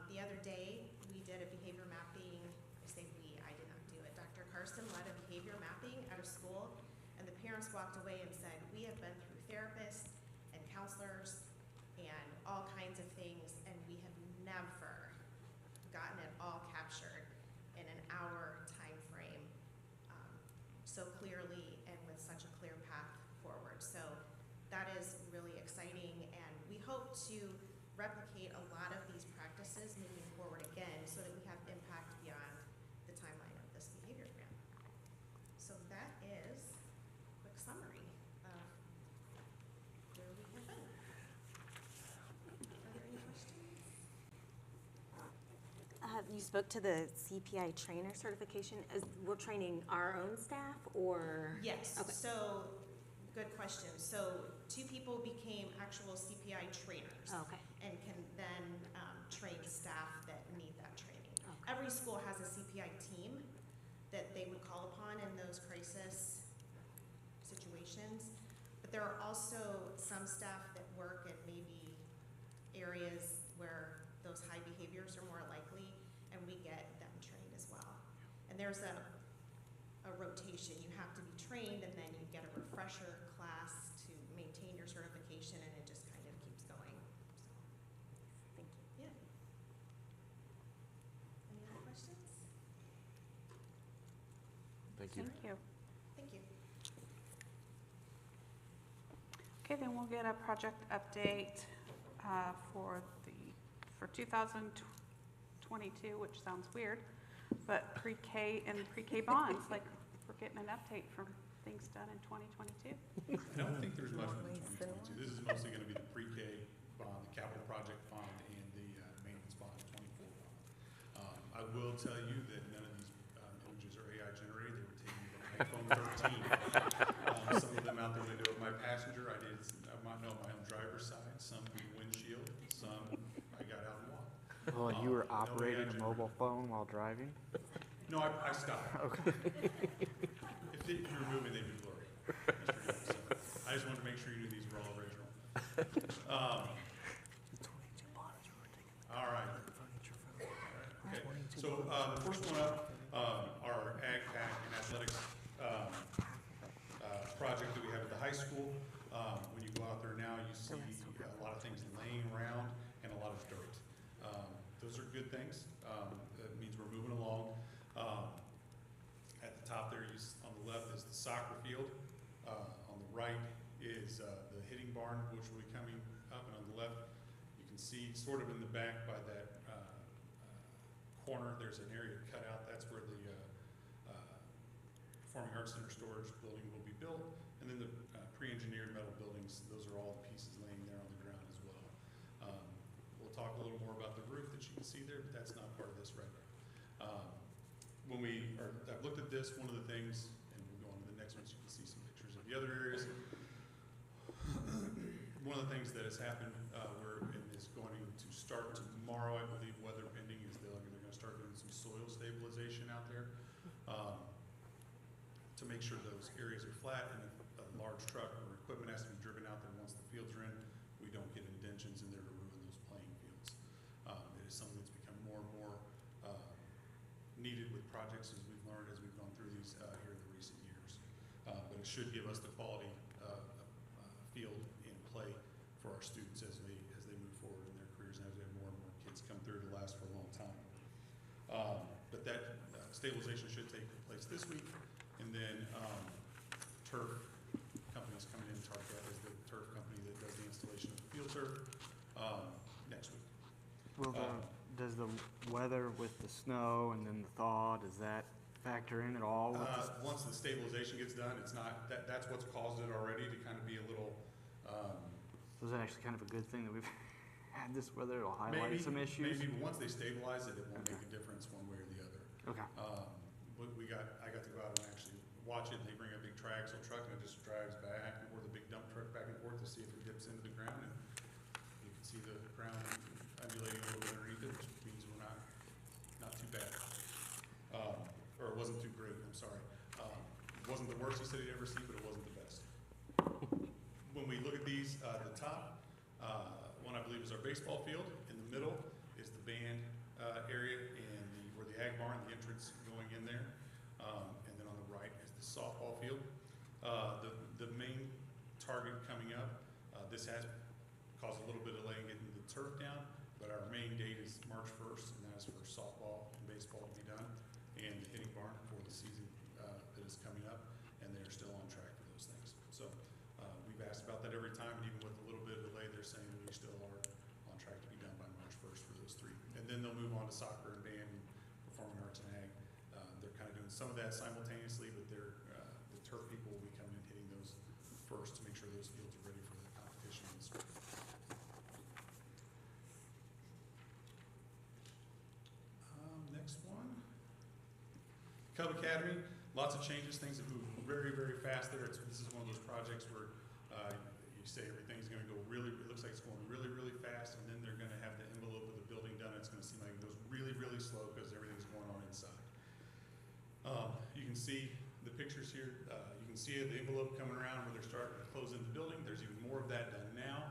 The other day, we did a behavior mapping. I say we, I did not do it. Dr. Carson led a behavior mapping at a school, and the parents walked away and said, we have been through therapists and counselors and all kinds of things, and we have never gotten it all captured in an hour time frame so clearly and with such a clear path forward. So that is really exciting, and we hope to replicate a lot of these practices moving forward again so that we have impact beyond the timeline of this behavior grant. So that is a quick summary of where we have been. Are there any questions? You spoke to the CPI trainer certification. We're training our own staff, or? Yes, Okay. so good question. So 2 people became actual CPI trainers. Okay. And can then train staff that need that training. Okay. Every school has a CPI team that they would call upon in those crisis situations. But there are also some staff that work in maybe areas where those high behaviors are more likely, and we get them trained as well. And there's a rotation. You have to be trained, and then you get a refresher class to maintain your certification, and it just kind of keeps going. So, Thank you. yeah. Any other questions? Thank you. Thank you. Thank you. Okay, then we'll get a project update for 2022, which sounds weird, but pre-K and pre-K bonds, like we're getting an update from things done in 2022. I don't think there's much in 2022. This is mostly going to be the pre-K bond, the capital project fund, and the maintenance bond, 24 bond. I will tell you that none of these images are AI generated. They were taken with an iPhone 13. Some of them out the window of my passenger. I might know my own driver's side. Some in the windshield. Some I got out and walked. Oh, and you were operating a mobile phone while driving? No, I stopped. Okay. If you were moving, they'd be blurry. So I just wanted to make sure you knew these were all original. All right. Okay. So the first one up, our Ag Pack and Athletics project that we have at the high school. When you go out there now, you see a lot of things laying around and a lot of dirt. Those are good things. That means we're moving along. At the top there, on the left is the soccer field. On the right is the hitting barn, which will be coming up, and on the left, you can see sort of in the back by that corner, there's an area cut out. That's where the Performing Arts Center storage building will be built, and then the pre-engineered metal buildings, those are all the pieces laying there on the ground as well. We'll talk a little more about the roof that you can see there, but that's not part of this right now. I've looked at this, one of the things, and we'll go on to the next one so you can see some pictures of the other areas. One of the things that has happened and is going to start tomorrow, I believe, weather pending, is they're going to start doing some soil stabilization out there to make sure those areas are flat, and if a large truck or equipment has to be driven out there once the fields are in, we don't get indentions in there to ruin those playing fields. It is something that's become more and more needed with projects, as we've learned as we've gone through these here in the recent years. But it should give us the quality field and play for our students as they move forward in their careers, and as we have more and more kids come through to last for a long time. But that stabilization should take place this week, and then turf companies coming in. Target is the turf company that does the installation of the field turf next week. Does the weather with the snow and then the thaw, does that factor in at all? Once the stabilization gets done, it's not, that's what's caused it already to kind of be a little. So is that actually kind of a good thing that we've had this weather? It'll highlight some issues? Maybe, but once they stabilize it, it won't make a difference one way or the other. Okay. But I got to go out and actually watch it, and they bring a big triaxle truck, and it just drives back and forth, the big dump truck back and forth to see if it dips into the ground, and you can see the ground undulating a little bit underneath it, which means we're not too bad. Or it wasn't too great, I'm sorry. It wasn't the worst he said he'd ever see, but it wasn't the best. When we look at these, the top one I believe is our baseball field. In the middle is the band area and where the ag barn, the entrance going in there. And then on the right is the softball field. The main target coming up, this has caused a little bit of delay in getting the turf down, but our main date is March 1st, and that is for softball and baseball to be done, and the hitting barn for the season that is coming up, and they're still on track for those things. So we've asked about that every time, and even with a little bit of delay, they're saying we still are on track to be done by March 1st for those three. And then they'll move on to soccer and band and performing arts and ag. They're kind of doing some of that simultaneously, but the turf people will be coming and hitting those first to make sure those fields are ready for the competition in the spring. Next one. Cub Academy, lots of changes, things that move very, very fast there. This is one of those projects where you say everything's going to go it looks like it's going really, really fast, and then they're going to have the envelope of the building done. It's going to seem like it goes really, really slow because everything's going on inside. You can see the pictures here. You can see the envelope coming around where they're starting to close in the building. There's even more of that done now.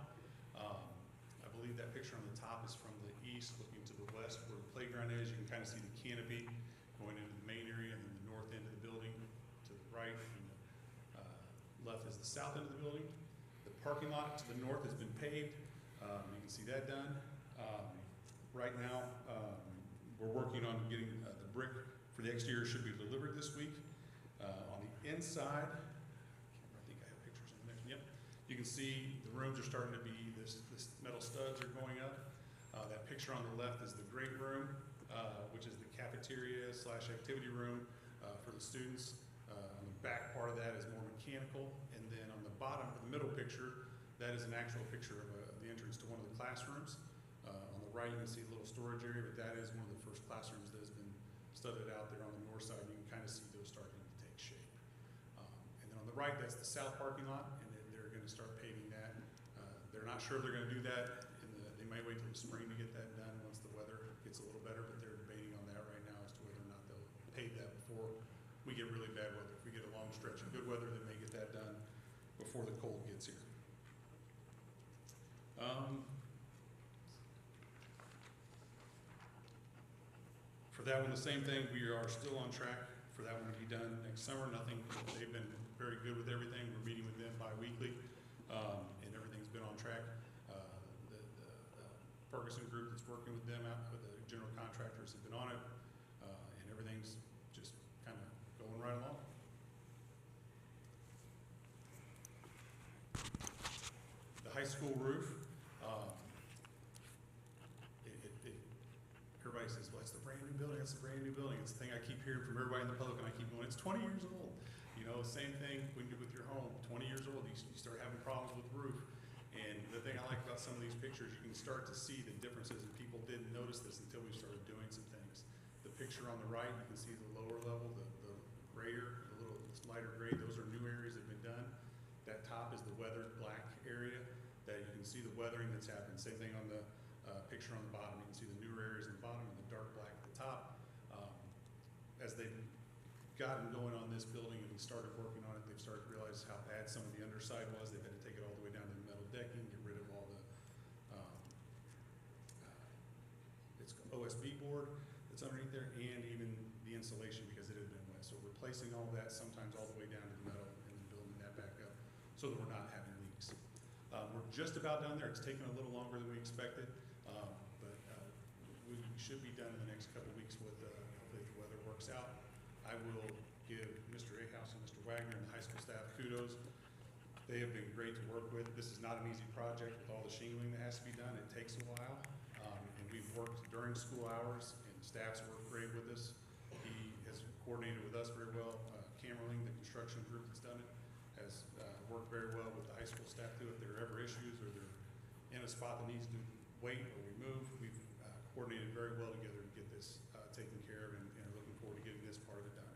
I believe that picture on the top is from the east looking to the west where the playground is. You can kind of see the canopy going into the main area, and then the north end of the building to the right, and the left is the south end of the building. The parking lot to the north has been paved. You can see that done. Right now, we're working on getting the brick for the exterior should be delivered this week. On the inside, I think I have pictures in the next one. Yep. You can see the rooms are starting to be, this metal studs are going up. That picture on the left is the great room, which is the cafeteria / activity room for the students. On the back part of that is more mechanical. And then on the bottom, the middle picture, that is an actual picture of the entrance to one of the classrooms. On the right, you can see a little storage area, but that is one of the first classrooms that has been studded out there on the north side. You can kind of see those starting to take shape. And then on the right, that's the south parking lot, and they're going to start paving that. They're not sure if they're going to do that. They might wait till the spring to get that done once the weather gets a little better, but they're debating on that right now as to whether or not they'll pave that before we get really bad weather. If we get a long stretch of good weather, they may get that done before the cold gets here. For that one, the same thing. We are still on track for that one to be done next summer. Nothing, they've been very good with everything. We're meeting with them bi-weekly, and everything's been on track. The Ferguson group that's working with them out with the general contractors have been on it, and everything's just kind of going right along. The high school roof, everybody says, well, it's the brand new building, it's the brand new building. It's the thing I keep hearing from everybody in the public, and I keep going, it's 20 years old. You know, same thing when you're with your home, 20 years old, you start having problems with the roof. And the thing I like about some of these pictures, you can start to see the differences, and people didn't notice this until we started doing some things. The picture on the right, you can see the lower level, the grayer, the little lighter gray, those are new areas that have been done. That top is the weathered black area that you can see the weathering that's happened. Same thing on the picture on the bottom. You can see the newer areas on the bottom and the dark black at the top. As they've gotten going on this building and started working on it, they've started to realize how bad some of the underside was. They've had to take it all the way down to the metal decking, get rid of all the it's OSB board that's underneath there, and even the insulation because it had been wet. So replacing all that, sometimes all the way down to the metal, and then building that back up so that we're not having leaks. We're just about done there. It's taken a little longer than we expected, but we should be done in the next couple of weeks with hopefully if the weather works out. I will give Mr. Ahaus and Mr. Wagner and the high school staff kudos. They have been great to work with. This is not an easy project with all the shingling that has to be done. It takes a while, and we've worked during school hours, and staff's worked great with us. He has coordinated with us very well. Camerling, the construction group that's done it, has worked very well with the high school staff too. If there are ever issues or they're in a spot that needs to wait or we move, we've coordinated very well together to get this taken care of, and are looking forward to getting this part of it done.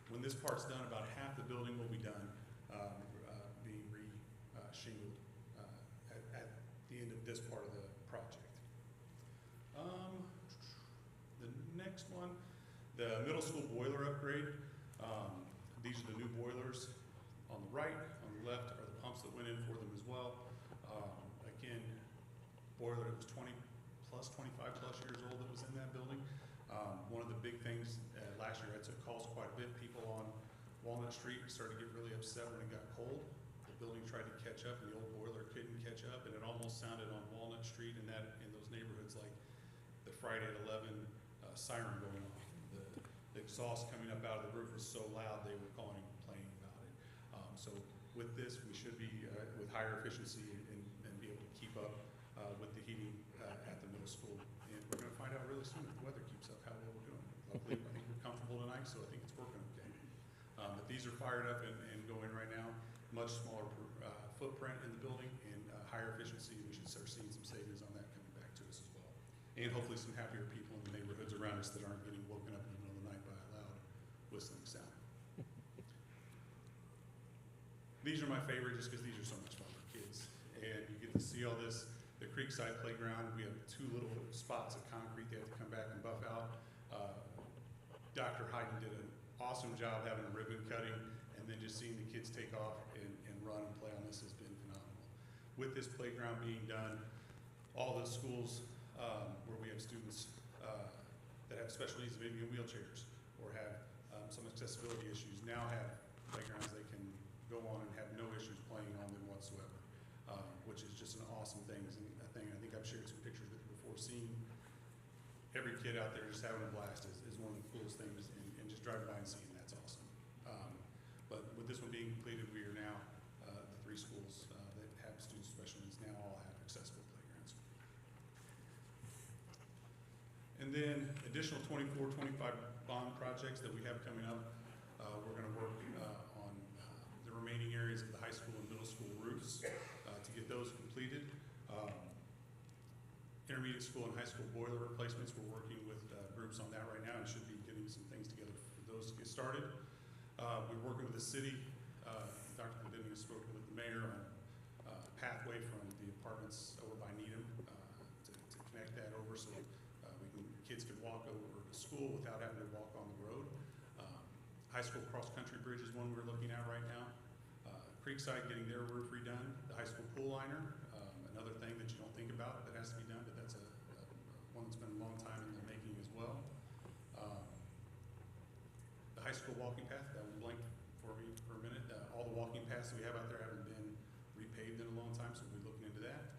When this part's done, about half the building will be done, being re-shingled at the end of this part of the project. The next one, the middle school boiler upgrade. These are the new boilers. On the right, on the left are the pumps that went in for them as well. Again, boiler that was 20 plus, 25 plus years old that was in that building. One of the big things last year, it caused quite a bit. People on Walnut Street started to get really upset when it got cold. The building tried to catch up, and the old boiler couldn't catch up, and it almost sounded on Walnut Street and in those neighborhoods like the Friday at 11 siren going off. The exhaust coming up out of the roof was so loud they were calling and complaining about it. So with this, we should be with higher efficiency and be able to keep up with the heating at the middle school. And we're going to find out really soon if the weather keeps up how well we're doing. Luckily, I think we're comfortable tonight, so I think it's working okay. But these are fired up and going right now. Much smaller footprint in the building and higher efficiency. We should start seeing some savings on that coming back to us as well. And hopefully some happier people in the neighborhoods around us that aren't getting woken up in the middle of the night by a loud whistling sound. These are my favorite just because these are so much fun for kids. And you get to see all this. The Creekside Playground, we have 2 little spots of concrete they have to come back and buff out. Dr. Hayden did an awesome job having a ribbon cutting, and then just seeing the kids take off and run and play on this has been phenomenal. With this playground being done, all the schools where we have students that have special needs, maybe in wheelchairs, or have some accessibility issues, now have playgrounds they can go on and have no issues playing on them whatsoever, which is just an awesome thing. And I think I've shared some pictures with you before. Seeing every kid out there just having a blast is one of the coolest things, and just driving by and seeing that's awesome. But with this one being completed, we are now, the 3 schools that have students with special needs now all have accessible playgrounds. And then additional 24, 25 bond projects that we have coming up. We're going to work on the remaining areas of the high school and middle school roofs to get those completed. Intermediate school and high school boiler replacements, we're working with groups on that right now and should be getting some things together for those to get started. We're working with the city. Dr. Glendinning has spoken with the mayor on a pathway from the apartments over by Needham to connect that over so kids can walk over to school without having to walk on the road. High school cross-country bridge is one we're looking at right now. Creekside getting their roof redone. The high school pool liner, another thing that you don't think about that has to be done, but that's one that's been a long time in the making as well. school walking path, that one blinked for me for a minute. All the walking paths we have out there haven't been repaved in a long time, so we'll be looking into that.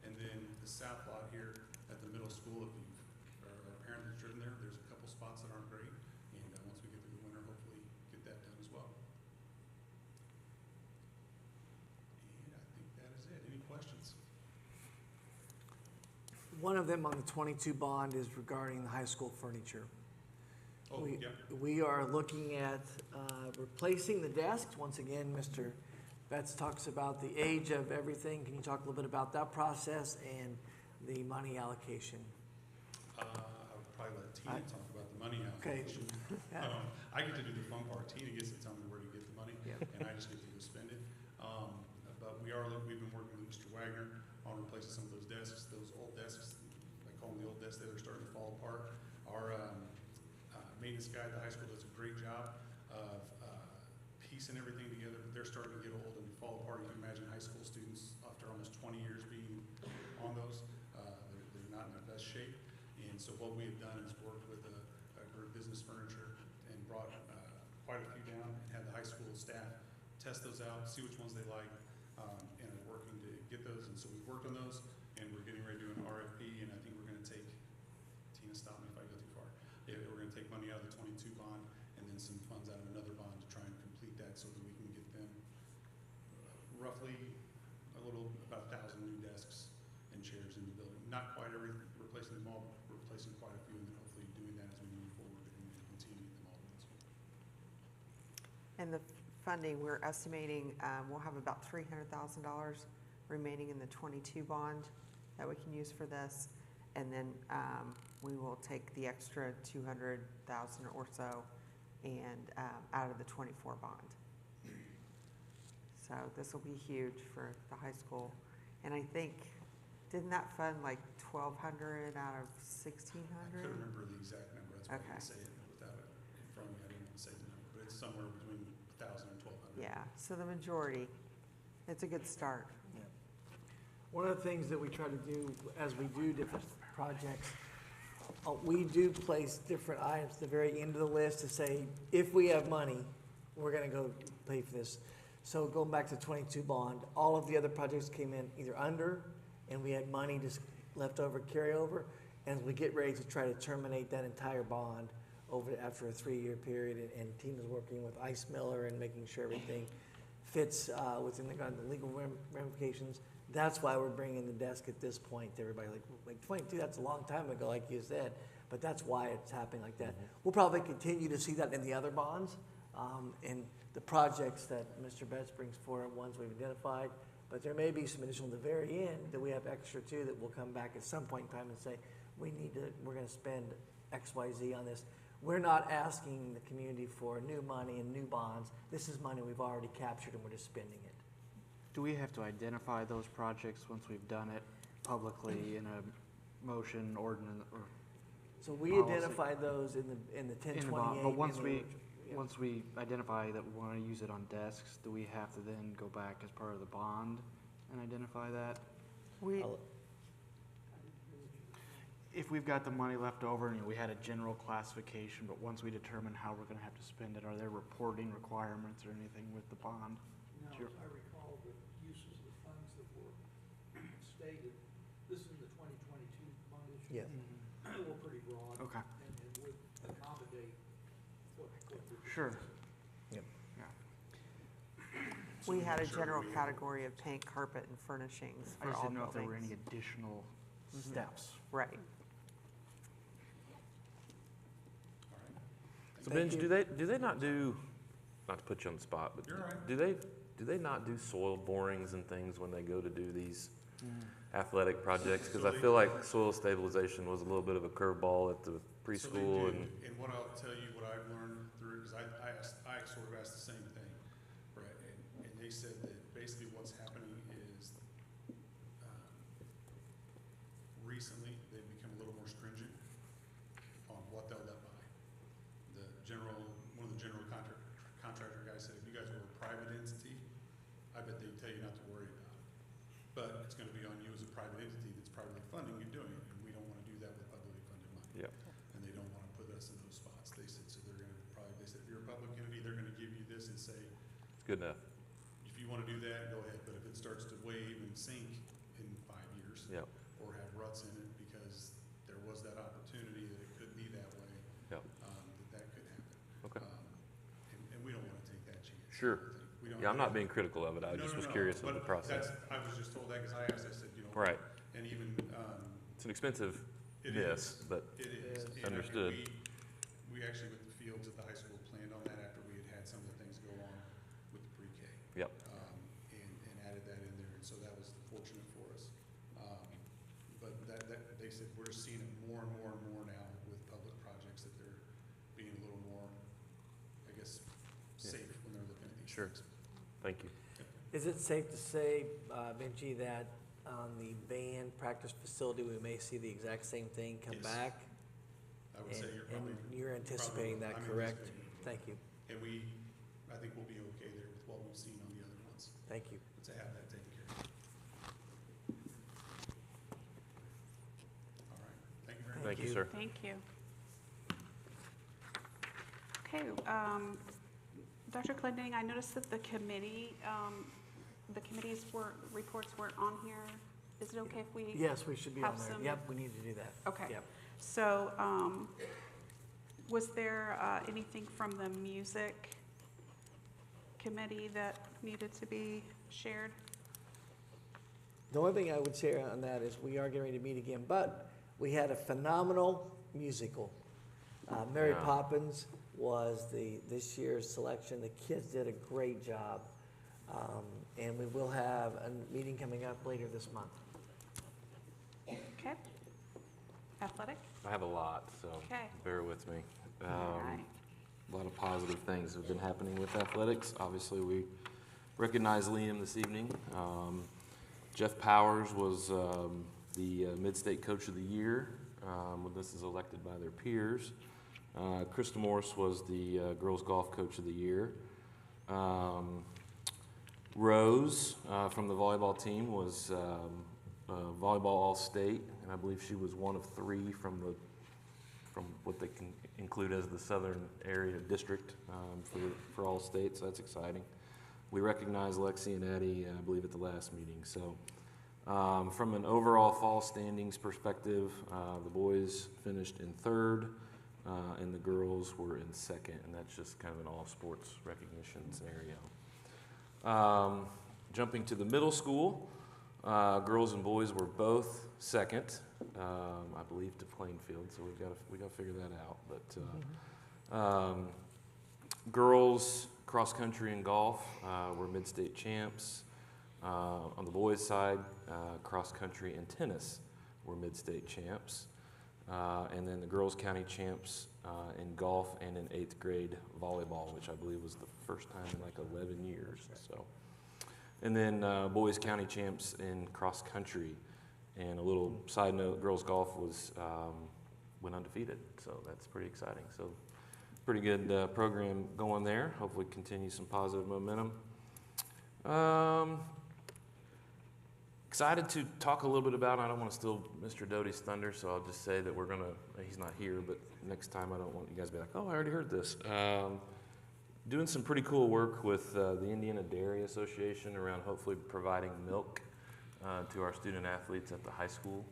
And then the south lot here at the middle school, if you are a parent that's driven there, there's a couple spots that aren't great. And once we get through the winter, hopefully get that done as well. And I think that is it. Any questions? One of them on the 22 bond is regarding the high school furniture. Oh, yeah. We are looking at replacing the desks. Once again, Mr. Betts talks about the age of everything. Can you talk a little bit about that process and the money allocation? I would probably let Tina talk about the money allocation. Okay. I get to do the fun part. Tina gets to tell me where to get the money, Yep. and I just get to go spend it. But we've been working with Mr. Wagner on replacing some of those desks, those old desks. I call them the old desks that are starting to fall apart. Our maintenance guy at the high school does a great job of piecing everything together, but they're starting to get old and fall apart. You can imagine high school students after almost 20 years being on those, they're not in their best shape. And so what we have done is worked with a group, Business Furniture, and brought quite a few down and had the high school staff test those out, see which ones they like, and are working to get those. And so we've worked on those, and we're getting ready to do an RFP, and I think we're going to take, Tina, stop me if I go too far. Yeah, we're going to take money out of the 22 bond and then some funds out of another bond to try and complete that so that we can get them roughly about 1,000 new desks and chairs in the building. Not quite replacing them all, but replacing quite a few, and then hopefully doing that as we move forward and continue to get them all done. And the funding, we're estimating we'll have about $300,000 remaining in the 22 bond that we can use for this. And then we will take the extra 200,000 or so and out of the 24 bond. So this will be huge for the high school. And I think, didn't that fund like 1,200 out of 1,600? I couldn't remember the exact number. That's why I didn't say it without it in front of me. I didn't want to say the number, but it's somewhere between 1,000 and 1,200. Yeah, so the majority. It's a good start. Yeah. One of the things that we try to do as we do different projects, we do place different items at the very end of the list to say, if we have money, we're going to go pay for this. So going back to 22 bond, all of the other projects came in either under, and we had money just left over, carryover, and as we get ready to try to terminate that entire bond after a 3-year period, and Tina's working with Ice Miller and making sure everything fits within the legal ramifications. That's why we're bringing the desk at this point to everybody. Like 22, that's a long time ago, like you said, but that's why it's happening like that. We'll probably continue to see that in the other bonds, and the projects that Mr. Betts brings forward, ones we've identified, but there may be some additional at the very end that we have extra too that will come back at some point in time and say, we're going to spend X, Y, Z on this. We're not asking the community for new money and new bonds. This is money we've already captured and we're just spending it. Do we have to identify those projects once we've done it publicly in a motion, ordinance, or So we policy? identify those in the In the 1028. bond, but once in we yeah. once we identify that we want to use it on desks, do we have to then go back as part of the bond and identify that? If we've got the money left over and we had a general classification, but once we determine how we're going to have to spend it, are there reporting requirements or anything with the bond? Now, as I recall, the uses of the funds that were stated, this is the 2022 bond issue. Yes. Were pretty broad. Okay. And would accommodate what we're Sure. Yep. Yeah. We had a general category of paint, carpet, and furnishings I for just all didn't know if there were buildings. any additional steps. Right. So Benj, do they not do, not to put you on the spot, but You're all right. do they not do soil borings and things when they go to do these athletic projects? Because I feel like soil stabilization was a little bit of a curveball at the preschool. So they do, and what I'll tell you, what I've learned through, because I sort of asked the same thing, Brett, and they said that basically what's happening is recently they've become a little more stringent on what they'll let by. One of the general contractor guys said, if you guys were a private entity, I bet they'd tell you not to worry about it. But it's going to be on you as a private entity that's privately funding you doing it, and we don't want to do that with publicly funded money. Yep. And they don't want to put us in those spots. They said, so they're going to probably, they said, if you're a public entity, they're gonna give you this and say, It's good enough. if you wanna do that, go ahead, but if it starts to wave and sink in 5 years, Yep. or have ruts in it because there was that opportunity that it could be that way, Yep. that could happen. Okay. And we don't wanna take that chance. Sure. We don't Yeah, I'm not have- being critical of it. I No, just no, was no, curious of but the process. I was just told that because I asked, I said, you know. Right. And even, It's an expensive it miss, is. but It is. And understood. We actually, with the fields at the high school, planned on that after we had some of the things go on with the pre-K. Yep. And added that in there, and so that was fortunate for us. But they said, we're just seeing it more and more and more now with public projects, that they're being a little more, I guess, safe when they're looking at these Sure. things. Thank you. Is it safe to say, Benji, that on the band practice facility, we may see the exact same thing come Yes. back? I would say you're probably. And you're anticipating that, I'm correct? anticipating it. Thank you, And I think we'll be okay there with what we've seen on the other ones, thank you. to have that taken care of. All right, thank you very much. Thank you, sir. Thank you. Okay, Dr. Clendening, I noticed that the committee's reports weren't on here. Is it okay if we? Yes, we should be on have there. some- Yep, we need to do that. Okay. Yep. So, was there anything from the music committee that needed to be shared? The only thing I would share on that is we are getting ready to meet again, but we had a phenomenal musical. Mary Yeah. Poppins was this year's selection. The kids did a great job. And we will have a meeting coming up later this month. Okay. Athletic? I have a lot, so Okay. bear with me. All right. A lot of positive things have been happening with athletics. Obviously, we recognize Liam this evening. Jeff Powers was the Mid-State Coach of the Year when this is elected by their peers. Krista Morris was the Girls Golf Coach of the Year. Rose from the volleyball team was volleyball All-State, and I believe she was one of 3 from what they can include as the Southern Area District for All-State, so that's exciting. We recognized Lexi and Addie, I believe, at the last meeting. So from an overall fall standings perspective, the boys finished in 3rd, and the girls were in 2nd, and that's just kind of an all-sports recognition scenario. Jumping to the middle school, girls and boys were both 2nd, I believe, to Plainfield. So we got to figure that out. But girls cross country and golf were mid-state champs. On the boys' side, cross country and tennis were mid-state champs. And then the girls' county champs in golf and in 8th grade volleyball, which I believe was the first time in like 11 years. So, and then boys' county champs in cross country. And a little side note: girls' golf went undefeated, so that's pretty exciting. So, pretty good program going there. Hopefully, continue some positive momentum. Excited to talk a little bit about, I don't want to steal Mr. Doty's thunder, so I'll just say that he's not here, but next time I don't want you guys to be like, oh, I already heard this. Doing some pretty cool work with the Indiana Dairy Association around hopefully providing milk to our student athletes at the high school.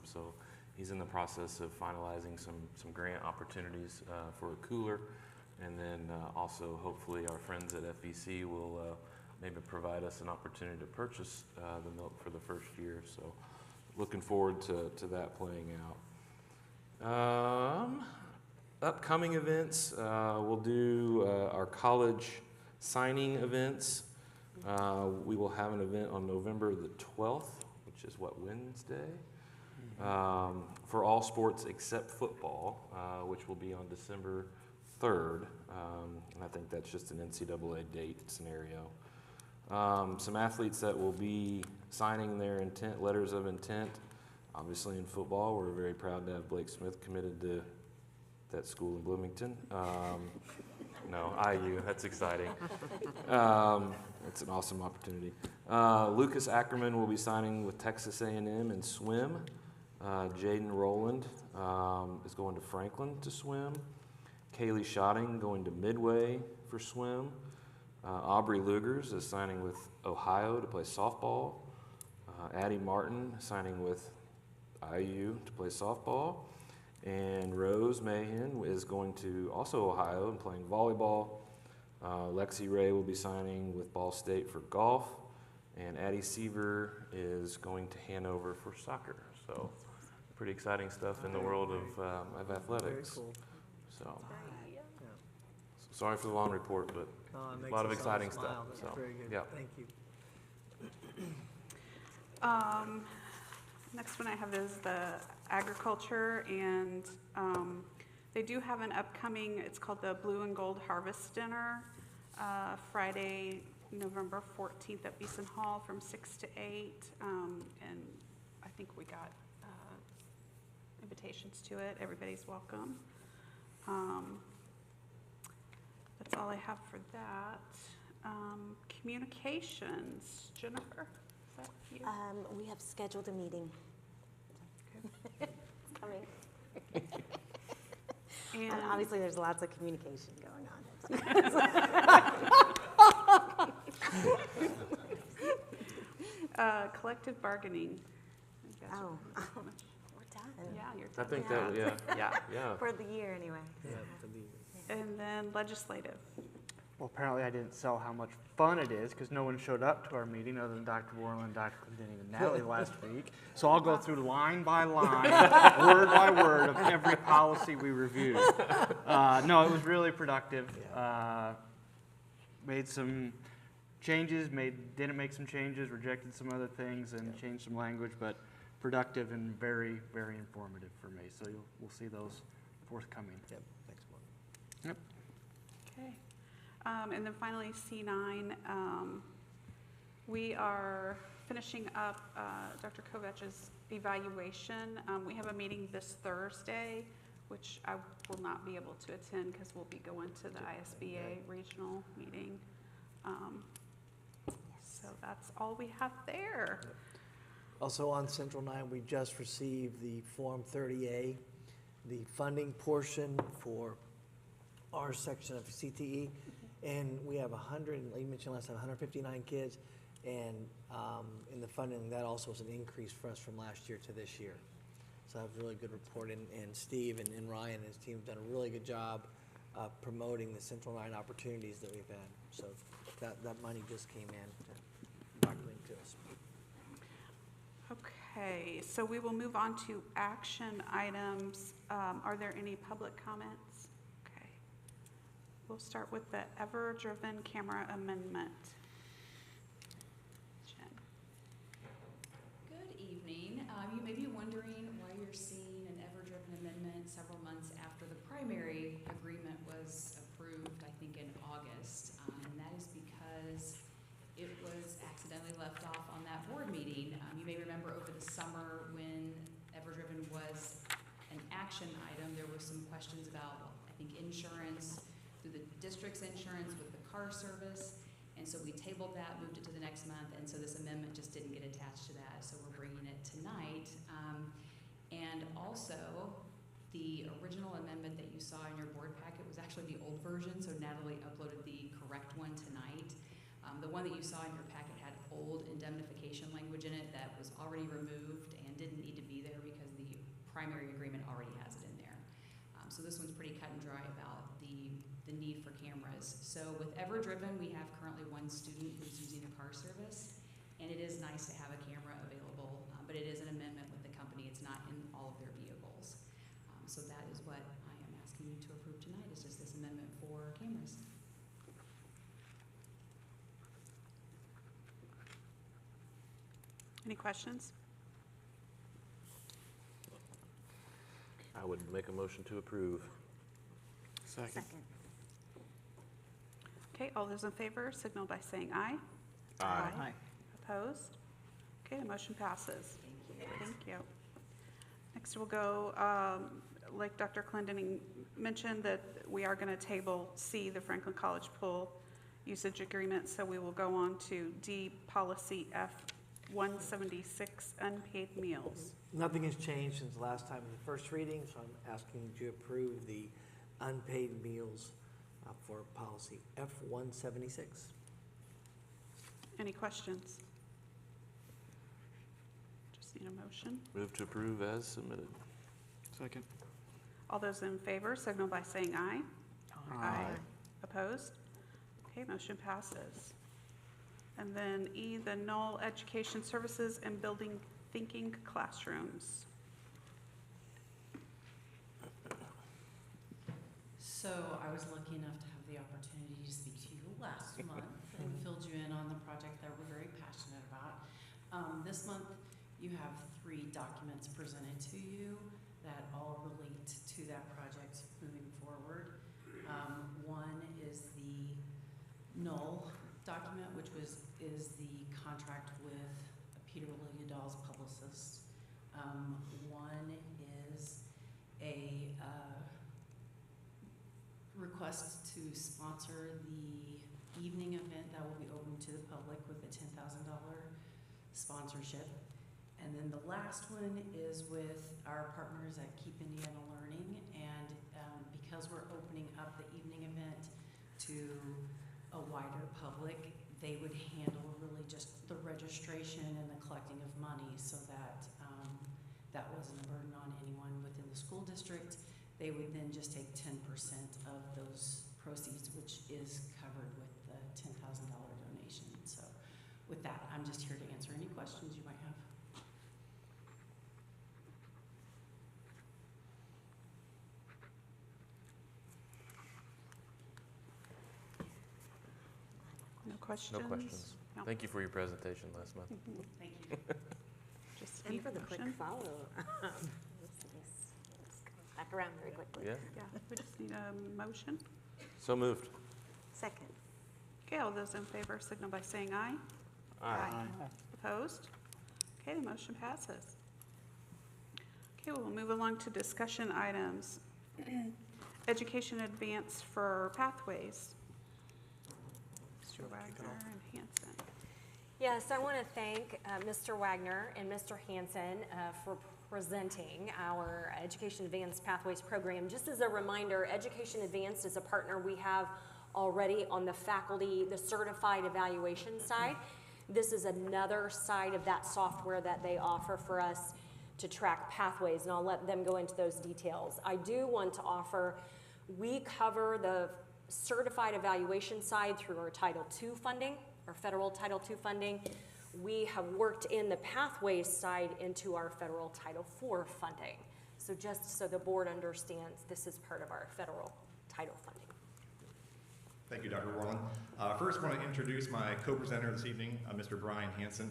So he's in the process of finalizing some grant opportunities for a cooler. And then also hopefully our friends at FEC will maybe provide us an opportunity to purchase the milk for the first year. So looking forward to that playing out. Upcoming events, we'll do our college signing events. We will have an event on November the 12th, which is Wednesday? For all sports except football, which will be on December 3rd. And I think that's just an NCAA date scenario. Some athletes that will be signing their letters of intent. Obviously in football, we're very proud to have Blake Smith committed to that school in Bloomington. No, IU, that's exciting. It's an awesome opportunity. Lucas Ackerman will be signing with Texas A&M in swim. Jaden Rowland is going to Franklin to swim. Kaylee Schotting going to Midway for swim. Aubrey Lugers is signing with Ohio to play softball. Addie Martin signing with IU to play softball. And Rose Mahan is going to also Ohio and playing volleyball. Lexi Ray will be signing with Ball State for golf. And Addie Seaver is going to Hanover for soccer. So pretty exciting stuff in the world of athletics. Very cool. So sorry for the long report, but a lot of exciting stuff. That's So very good. yeah. Thank you. Next one I have is the agriculture, and they do have an upcoming, it's called the Blue and Gold Harvest Dinner, Friday, November 14th at Beeson Hall from 6 to 8, and I think we got invitations to it. Everybody's welcome. That's all I have for that. Communications, Jennifer, is that you? We have scheduled a meeting. It's coming. And obviously, there's lots of communication going on. Collective bargaining. Oh, we're done. Yeah, you're I done. think that, yeah. Yeah. For the year, anyway. And then legislative. Well, apparently I didn't sell how much fun it is because no one showed up to our meeting other than Dr. Borland, Dr. Clinton, and Natalie last week. So I'll go through line by line, word by word of every policy we reviewed. No, it was really productive. Made some changes, didn't make some changes, rejected some other things, and changed some language, but productive and very, very informative for me. So we'll see those forthcoming. Yep, next month. Yep. Okay. And then finally, C9, we are finishing up Dr. Kovach's evaluation. We have a meeting this Thursday, which I will not be able to attend because we'll be going to the ISBA regional meeting. So that's all we have there. Also on Central 9, we just received the Form 30A, the funding portion for our section of CTE. And we have you mentioned last time, 159 kids. And in the funding, that also was an increase for us from last year to this year. So that was a really good report. And Steve and Ryan and his team have done a really good job promoting the Central 9 opportunities that we've had. So that money just came in to link to us. Okay, so we will move on to action items. Are there any public comments? Okay. We'll start with the Ever-Driven camera amendment. Jen. Good evening. You may be wondering why you're seeing an Ever-Driven amendment several months after the primary agreement was approved, I think in August. And that is because it was accidentally left off on that board meeting. You may remember over the summer when Ever-Driven was an action item, there were some questions about, I think, insurance, through the district's insurance with the car service. And so we tabled that, moved it to the next month, and so this amendment just didn't get attached to that, so we're bringing it tonight. And also, the original amendment that you saw in your board packet was actually the old version, so Natalie uploaded the correct one tonight. The one that you saw in your packet had old indemnification language in it that was already removed and didn't need to be there because the primary agreement already has it in there. So this one's pretty cut and dry about the need for cameras. So with Ever-Driven, we have currently one student who's using a car service, and it is nice to have a camera available, but it is an amendment with the company. It's not in all of their vehicles. So that is what I am asking you to approve tonight, is just this amendment for cameras. Any questions? I would make a motion to approve. Second. Okay, all those in favor signal by saying aye. Aye. Opposed? Okay, the motion passes. Thank you. Next we'll go, like Dr. Clendening mentioned, that we are going to table C, the Franklin College Pool Usage Agreement, so we will go on to D, Policy F-176, unpaid meals. Nothing has changed since the last time of the first reading, so I'm asking you to approve the unpaid meals for policy F-176. Any questions? Just need a motion. Move to approve as submitted. Second. All those in favor signal by saying aye. Aye. Opposed? Okay, motion passes. And then E, the Knoll Education Services and Building Thinking Classrooms. So I was lucky enough to have the opportunity to speak to you last month and filled you in on the project that we're very passionate about. This month, you have 3 documents presented to you that all relate to that project moving forward. One is the Knoll document, which is the contract with Peter Liljedahl's publicist. One is a request to sponsor the evening event that will be open to the public with a $10,000 sponsorship. And then the last one is with our partners at Keep Indiana Learning, and because we're opening up the evening event to a wider public, they would handle really just the registration and the collecting of money so that that wasn't a burden on anyone within the school district. They would then just take 10% of those proceeds, which is covered with the $10,000 donation. So with that, I'm just here to answer any questions you might have. No questions? No questions. No. Thank you for your presentation last month. Thank you. Just And need for a the quick motion. follow. Let's come back around very quickly. Yeah. Yeah, we just need a motion. So moved. Second. Okay, all those in favor signal by saying aye. Aye. Opposed? Okay, the motion passes. Okay, we'll move along to discussion items. Education advance for pathways. Mr. Wagner and Hanson. Yes, I want to thank Mr. Wagner and Mr. Hanson for presenting our Education Advanced Pathways program. Just as a reminder, Education Advanced is a partner we have already on the faculty, the certified evaluation side. This is another side of that software that they offer for us to track pathways, and I'll let them go into those details. I do want to offer, we cover the certified evaluation side through our Title II funding, our federal Title II funding. We have worked in the pathways side into our federal Title IV funding. So just so the board understands, this is part of our federal title funding. Thank you, Dr. Warland. First, I want to introduce my co-presenter this evening, Mr. Brian Hanson.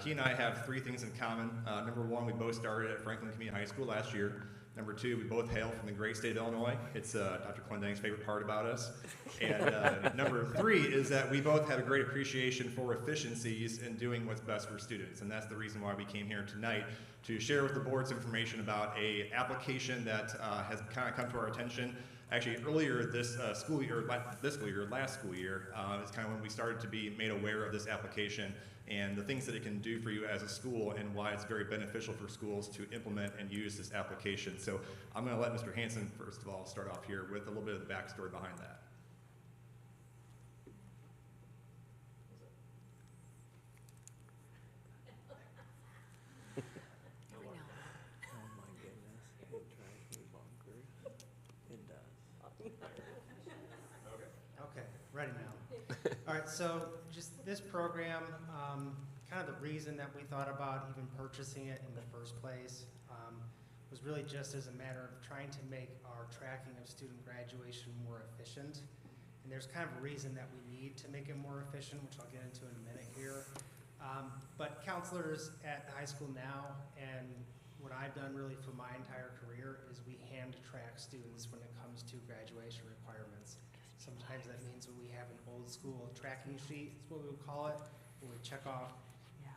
He and I have 3 things in common. Number 1, we both started at Franklin Community High School last year. Number 2, we both hail from the great state of Illinois. It's Dr. Clendang's favorite part about us. And number 3 is that we both have a great appreciation for efficiencies in doing what's best for students. And that's the reason why we came here tonight, to share with the board's information about a application that has kind of come to our attention. Actually, earlier this last school year, is kind of when we started to be made aware of this application and the things that it can do for you as a school and why it's very beneficial for schools to implement and use this application. So I'm going to let Mr. Hanson, first of all, start off here with a little bit of the backstory behind that. Okay, ready now. All right, so just this program, kind of the reason that we thought about even purchasing it in the first place was really just as a matter of trying to make our tracking of student graduation more efficient. And there's kind of a reason that we need to make it more efficient, which I'll get into in a minute here. But counselors at the high school now, and what I've done really for my entire career, is we hand track students when it comes to graduation requirements. Sometimes that means that we have an old school tracking sheet, is what we would call it, where we check off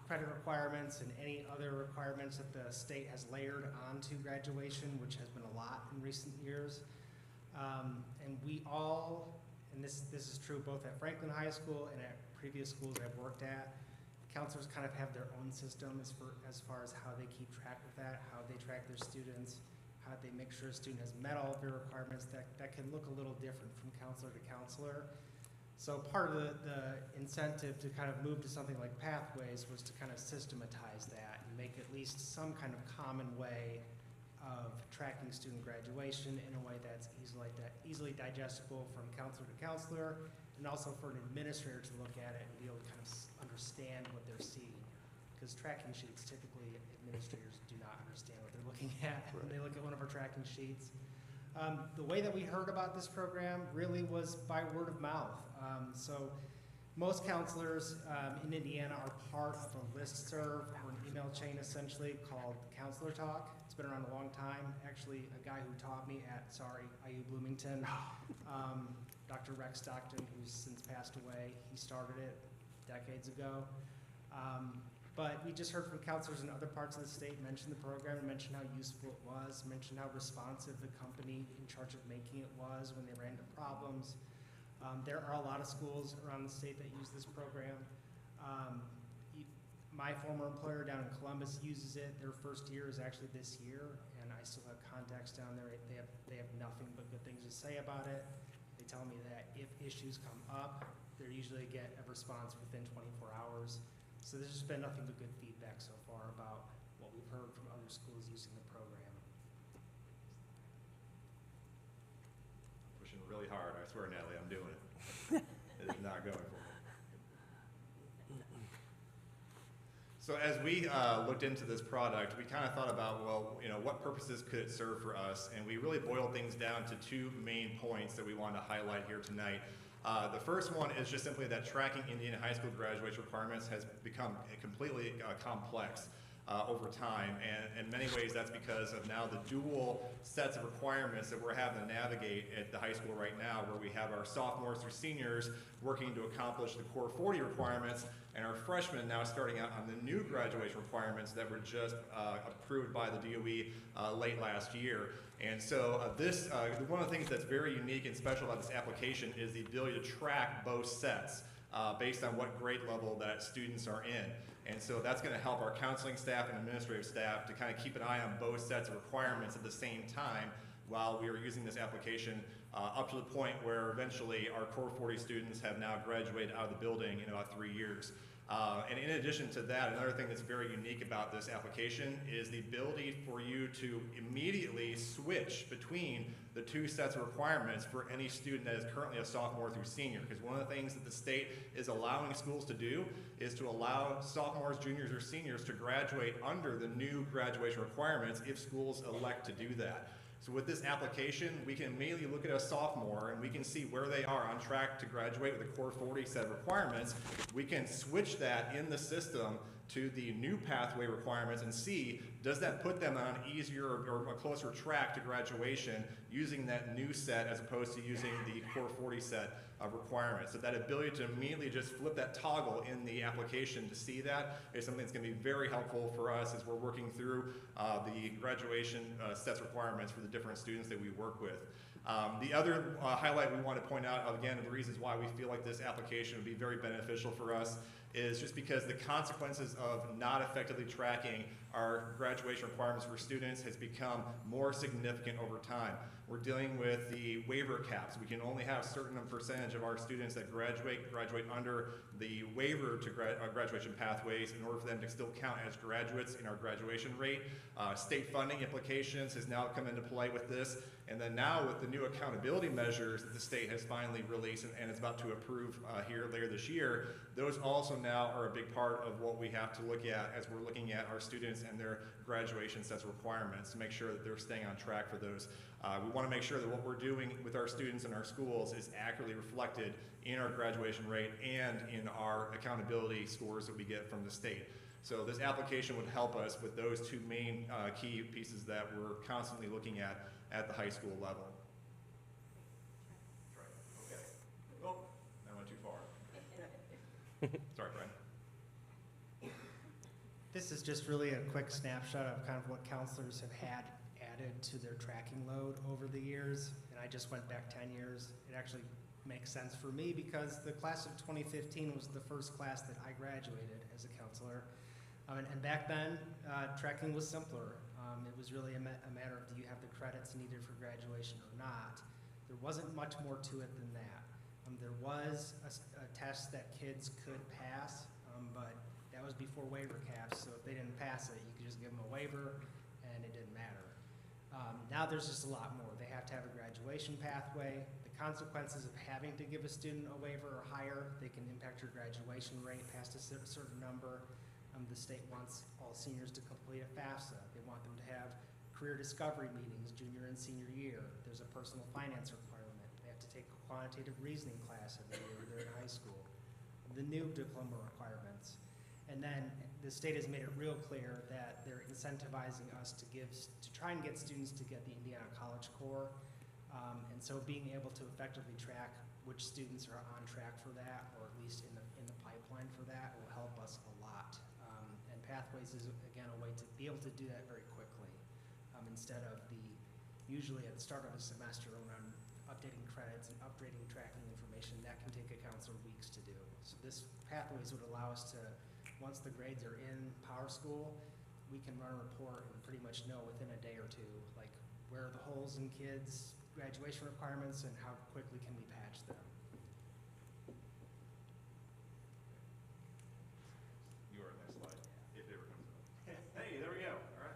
credit requirements and any other requirements that the state has layered onto graduation, which has been a lot in recent years. And we all, and this is true both at Franklin High School and at previous schools I've worked at, counselors kind of have their own system as far as how they keep track of that, how they track their students, how they make sure a student has met all of their requirements, that can look a little different from counselor to counselor. So part of the incentive to kind of move to something like Pathways was to kind of systematize that and make at least some kind of common way of tracking student graduation in a way that's easily digestible from counselor to counselor, and also for an administrator to look at it and be able to kind of understand what they're seeing. Because tracking sheets, typically administrators do not understand what they're looking at when they look at one of our tracking sheets. The way that we heard about this program really was by word of mouth. So most counselors in Indiana are part of a listserv or an email chain essentially called Counselor Talk. It's been around a long time. Actually, a guy who taught me at, IU Bloomington, Dr. Rex Stockton, who's since passed away, he started it decades ago. But we just heard from counselors in other parts of the state mention the program and mention how useful it was, mention how responsive the company in charge of making it was when they ran into problems. There are a lot of schools around the state that use this program. My former employer down in Columbus uses it. Their first year is actually this year, and I still have contacts down there. They have nothing but good things to say about it. They tell me that if issues come up, they usually get a response within 24 hours. So there's just been nothing but good feedback so far about what we've heard from other schools using the program. Pushing really hard, I swear, Natalie, I'm doing it. It is not going for me. So as we looked into this product, we kind of thought about, well, what purposes could it serve for us? And we really boiled things down to two main points that we wanted to highlight here tonight. The first one is just simply that tracking Indiana high school graduation requirements has become completely complex over time, and in many ways that's because of now the dual sets of requirements that we're having to navigate at the high school right now, where we have our sophomores through seniors working to accomplish the core 40 requirements, and our freshmen now starting out on the new graduation requirements that were just approved by the DOE late last year. And so one of the things that's very unique and special about this application is the ability to track both sets based on what grade level that students are in. And so that's going to help our counseling staff and administrative staff to kind of keep an eye on both sets of requirements at the same time while we are using this application up to the point where eventually our core 40 students have now graduated out of the building in about 3 years. And in addition to that, another thing that's very unique about this application is the ability for you to immediately switch between the two sets of requirements for any student that is currently a sophomore through senior. Because one of the things that the state is allowing schools to do is to allow sophomores, juniors, or seniors to graduate under the new graduation requirements if schools elect to do that. So with this application, we can immediately look at a sophomore and we can see where they are on track to graduate with the core 40 set of requirements. We can switch that in the system to the new pathway requirements and see, does that put them on an easier or a closer track to graduation using that new set as opposed to using the core 40 set of requirements. So that ability to immediately just flip that toggle in the application to see that is something that's going to be very helpful for us as we're working through the graduation sets requirements for the different students that we work with. The other highlight we want to point out, again, the reasons why we feel like this application would be very beneficial for us is just because the consequences of not effectively tracking our graduation requirements for students has become more significant over time. We're dealing with the waiver caps. We can only have a certain percentage of our students that graduate under the waiver to graduation pathways in order for them to still count as graduates in our graduation rate. State funding implications has now come into play with this. And then now with the new accountability measures that the state has finally released and is about to approve here later this year, those also now are a big part of what we have to look at as we're looking at our students and their graduation sets of requirements to make sure that they're staying on track for those. We want to make sure that what we're doing with our students in our schools is accurately reflected in our graduation rate and in our accountability scores that we get from the state. So this application would help us with those two main key pieces that we're constantly looking at the high school level. Right. Okay. Oh, I went too far. Sorry, Brian. This is just really a quick snapshot of kind of what counselors have had added to their tracking load over the years. And I just went back 10 years. It actually makes sense for me because the class of 2015 was the first class that I graduated as a counselor. And back then, tracking was simpler. It was really a matter of, do you have the credits needed for graduation or not? There wasn't much more to it than that. There was a test that kids could pass, but that was before waiver caps, so if they didn't pass it, you could just give them a waiver, and it didn't matter. Now there's just a lot more. They have to have a graduation pathway. The consequences of having to give a student a waiver are higher. They can impact your graduation rate past a certain number. The state wants all seniors to complete a FAFSA. They want them to have career discovery meetings junior and senior year. There's a personal finance requirement. They have to take a quantitative reasoning class every year when they're in high school. The new diploma requirements. And then the state has made it real clear that they're incentivizing us to try and get students to get the Indiana College Core. And so being able to effectively track which students are on track for that, or at least in the pipeline for that, will help us a lot. And Pathways is, again, a way to be able to do that very quickly, instead of usually at the start of a semester when I'm updating credits and updating tracking information, that can take a counselor weeks to do. So this Pathways would allow us to, once the grades are in PowerSchool, we can run a report and pretty much know within a day or two, like, where are the holes in kids' graduation requirements and how quickly can we patch them. You are next slide, if it ever comes up. Hey, there we go, all right.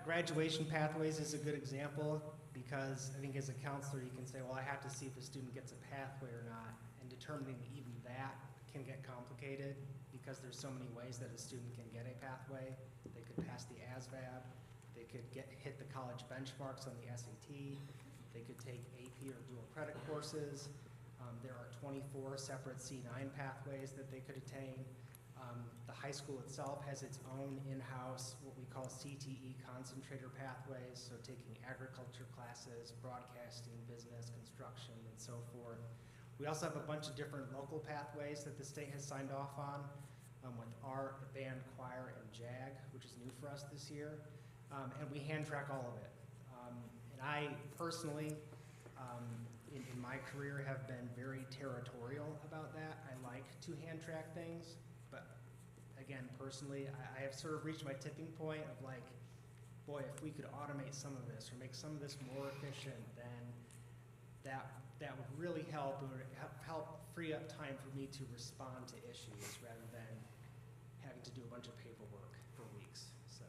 Graduation Pathways is a good example because I think as a counselor you can say, well, I have to see if the student gets a pathway or not, and determining even that can get complicated because there's so many ways that a student can get a pathway. They could pass the ASVAB, they could hit the college benchmarks on the SAT, they could take AP or dual credit courses. There are 24 separate C9 pathways that they could attain. The high school itself has its own in-house, what we call CTE concentrator pathways, so taking agriculture classes, broadcasting, business, construction, and so forth. We also have a bunch of different local pathways that the state has signed off on with art, band, choir, and JAG, which is new for us this year. And we hand track all of it. And I personally, in my career, have been very territorial about that. I like to hand track things, but again, personally, I have sort of reached my tipping point of like, boy, if we could automate some of this or make some of this more efficient, then that would really help. It would help free up time for me to respond to issues rather than having to do a bunch of paperwork for weeks. So.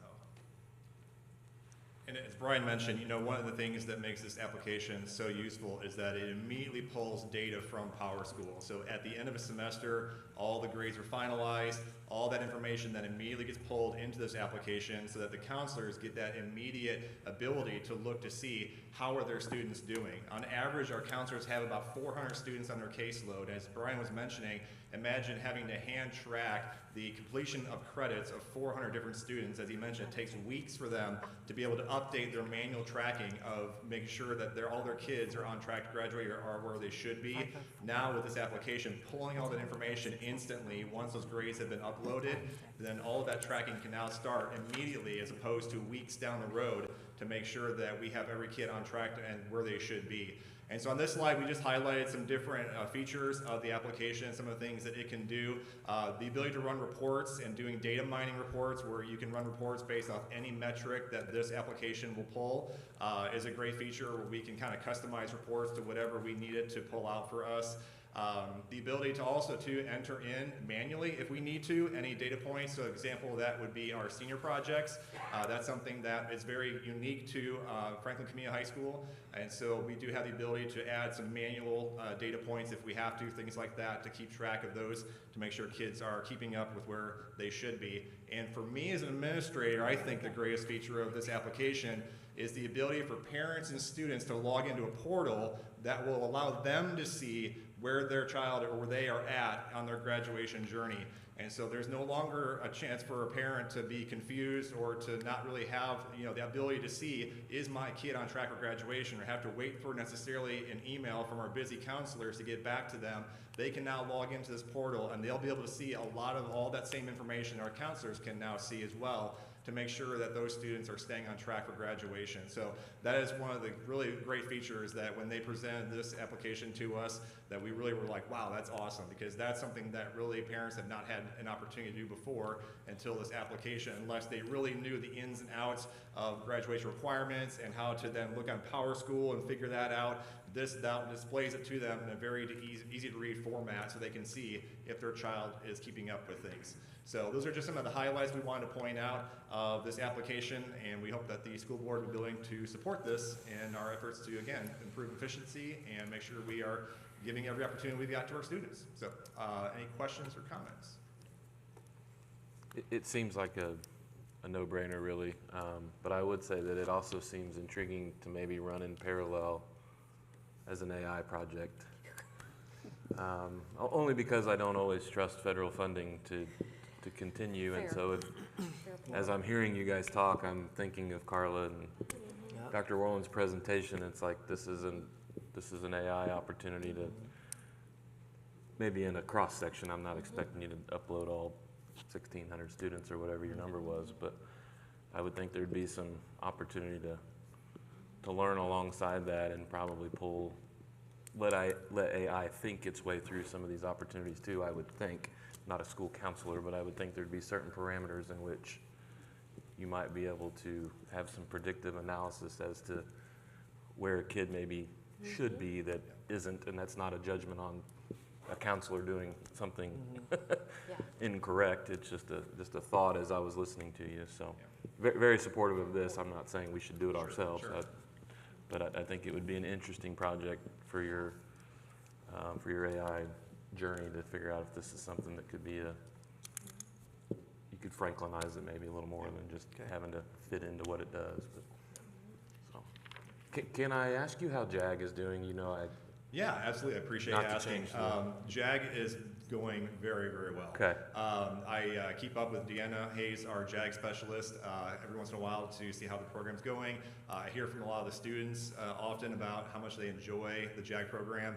And as Brian mentioned, one of the things that makes this application so useful is that it immediately pulls data from PowerSchool. So at the end of a semester, all the grades are finalized, all that information then immediately gets pulled into this application so that the counselors get that immediate ability to look to see how are their students doing. On average, our counselors have about 400 students on their caseload. As Brian was mentioning, imagine having to hand track the completion of credits of 400 different students. As he mentioned, it takes weeks for them to be able to update their manual tracking of making sure that all their kids are on track to graduate or are where they should be. Now with this application, pulling all that information instantly once those grades have been uploaded, then all of that tracking can now start immediately as opposed to weeks down the road to make sure that we have every kid on track and where they should be. And so on this slide, we just highlighted some different features of the application, some of the things that it can do. The ability to run reports and doing data mining reports where you can run reports based off any metric that this application will pull is a great feature where we can kind of customize reports to whatever we need it to pull out for us. The ability to also enter in manually if we need to any data points. So example of that would be our senior projects. That's something that is very unique to Franklin Community High School. And so we do have the ability to add some manual data points if we have to, things like that, to keep track of those, to make sure kids are keeping up with where they should be. And for me as an administrator, I think the greatest feature of this application is the ability for parents and students to log into a portal that will allow them to see where their child or where they are at on their graduation journey. And so there's no longer a chance for a parent to be confused or to not really have the ability to see, is my kid on track for graduation, or have to wait for necessarily an email from our busy counselors to get back to them. They can now log into this portal and they'll be able to see a lot of all that same information our counselors can now see as well, to make sure that those students are staying on track for graduation. So that is one of the really great features, that when they presented this application to us, that we really were like, wow, that's awesome, because that's something that really parents have not had an opportunity to do before until this application, unless they really knew the ins and outs of graduation requirements and how to then look on PowerSchool and figure that out. This now displays it to them in a very easy to read format, so they can see if their child is keeping up with things. So those are just some of the highlights we wanted to point out of this application, and we hope that the school board will be willing to support this in our efforts to, again, improve efficiency and make sure we are giving every opportunity we've got to our students. So any questions or comments? It seems like a no-brainer, really, but I would say that it also seems intriguing to maybe run in parallel as an AI project. Only because I don't always trust federal funding to continue. Fair. And so as I'm hearing you guys talk, I'm thinking of Carla and Dr. Worland's presentation. It's like this is an AI opportunity to maybe in a cross section. I'm not expecting you to upload all 1,600 students or whatever your number was, but I would think there'd be some opportunity to learn alongside that and probably let AI think its way through some of these opportunities too. I would think, not a school counselor, but I would think there'd be certain parameters in which you might be able to have some predictive analysis as to where a kid maybe should be that isn't, and that's not a judgment on a counselor doing something incorrect. It's just a thought as I was listening to you. So very supportive of this. I'm not saying we should do it ourselves, but I think it would be an interesting project for your AI journey to figure out if this is something that could be you could Franklinize it maybe a little more than just having to fit into what it does. But, so. Can I ask you how JAG is doing? Yeah, absolutely. I appreciate you asking. JAG is going very, very well. Okay. I keep up with Deanna Hayes, our JAG specialist, every once in a while to see how the program's going. I hear from a lot of the students often about how much they enjoy the JAG program.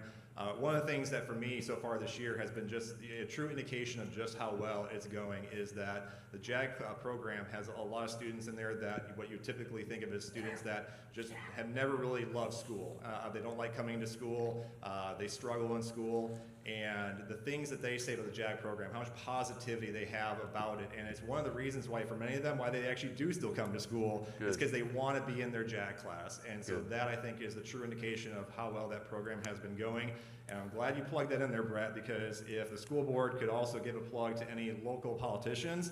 One of the things that for me so far this year has been just a true indication of just how well it's going is that the JAG program has a lot of students in there that what you typically think of as students that just have never really loved school. They don't like coming to school, they struggle in school, and the things that they say to the JAG program, how much positivity they have about it, and it's one of the reasons why for many of them why they actually do still come to school is because they want to be in their JAG class, and so that I think is the true indication of how well that program has been going. And I'm glad you plugged that in there, Brett, because if the school board could also give a plug to any local politicians,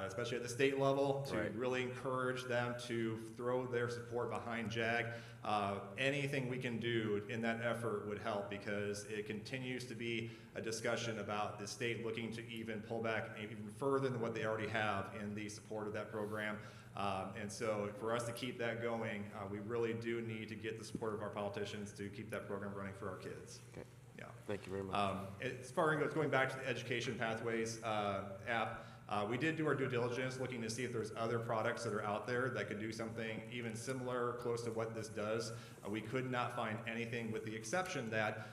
especially at the state level, to really encourage them to throw their support behind JAG. Anything we can do in that effort would help, because it continues to be a discussion about the state looking to even pull back even further than what they already have in the support of that program. And so for us to keep that going, we really do need to get the support of our politicians to keep that program running for our kids. Okay. Yeah. Thank you very much. As far as going back to the Education Pathways app, we did do our due diligence looking to see if there's other products that are out there that could do something even similar, close to what this does. We could not find anything, with the exception that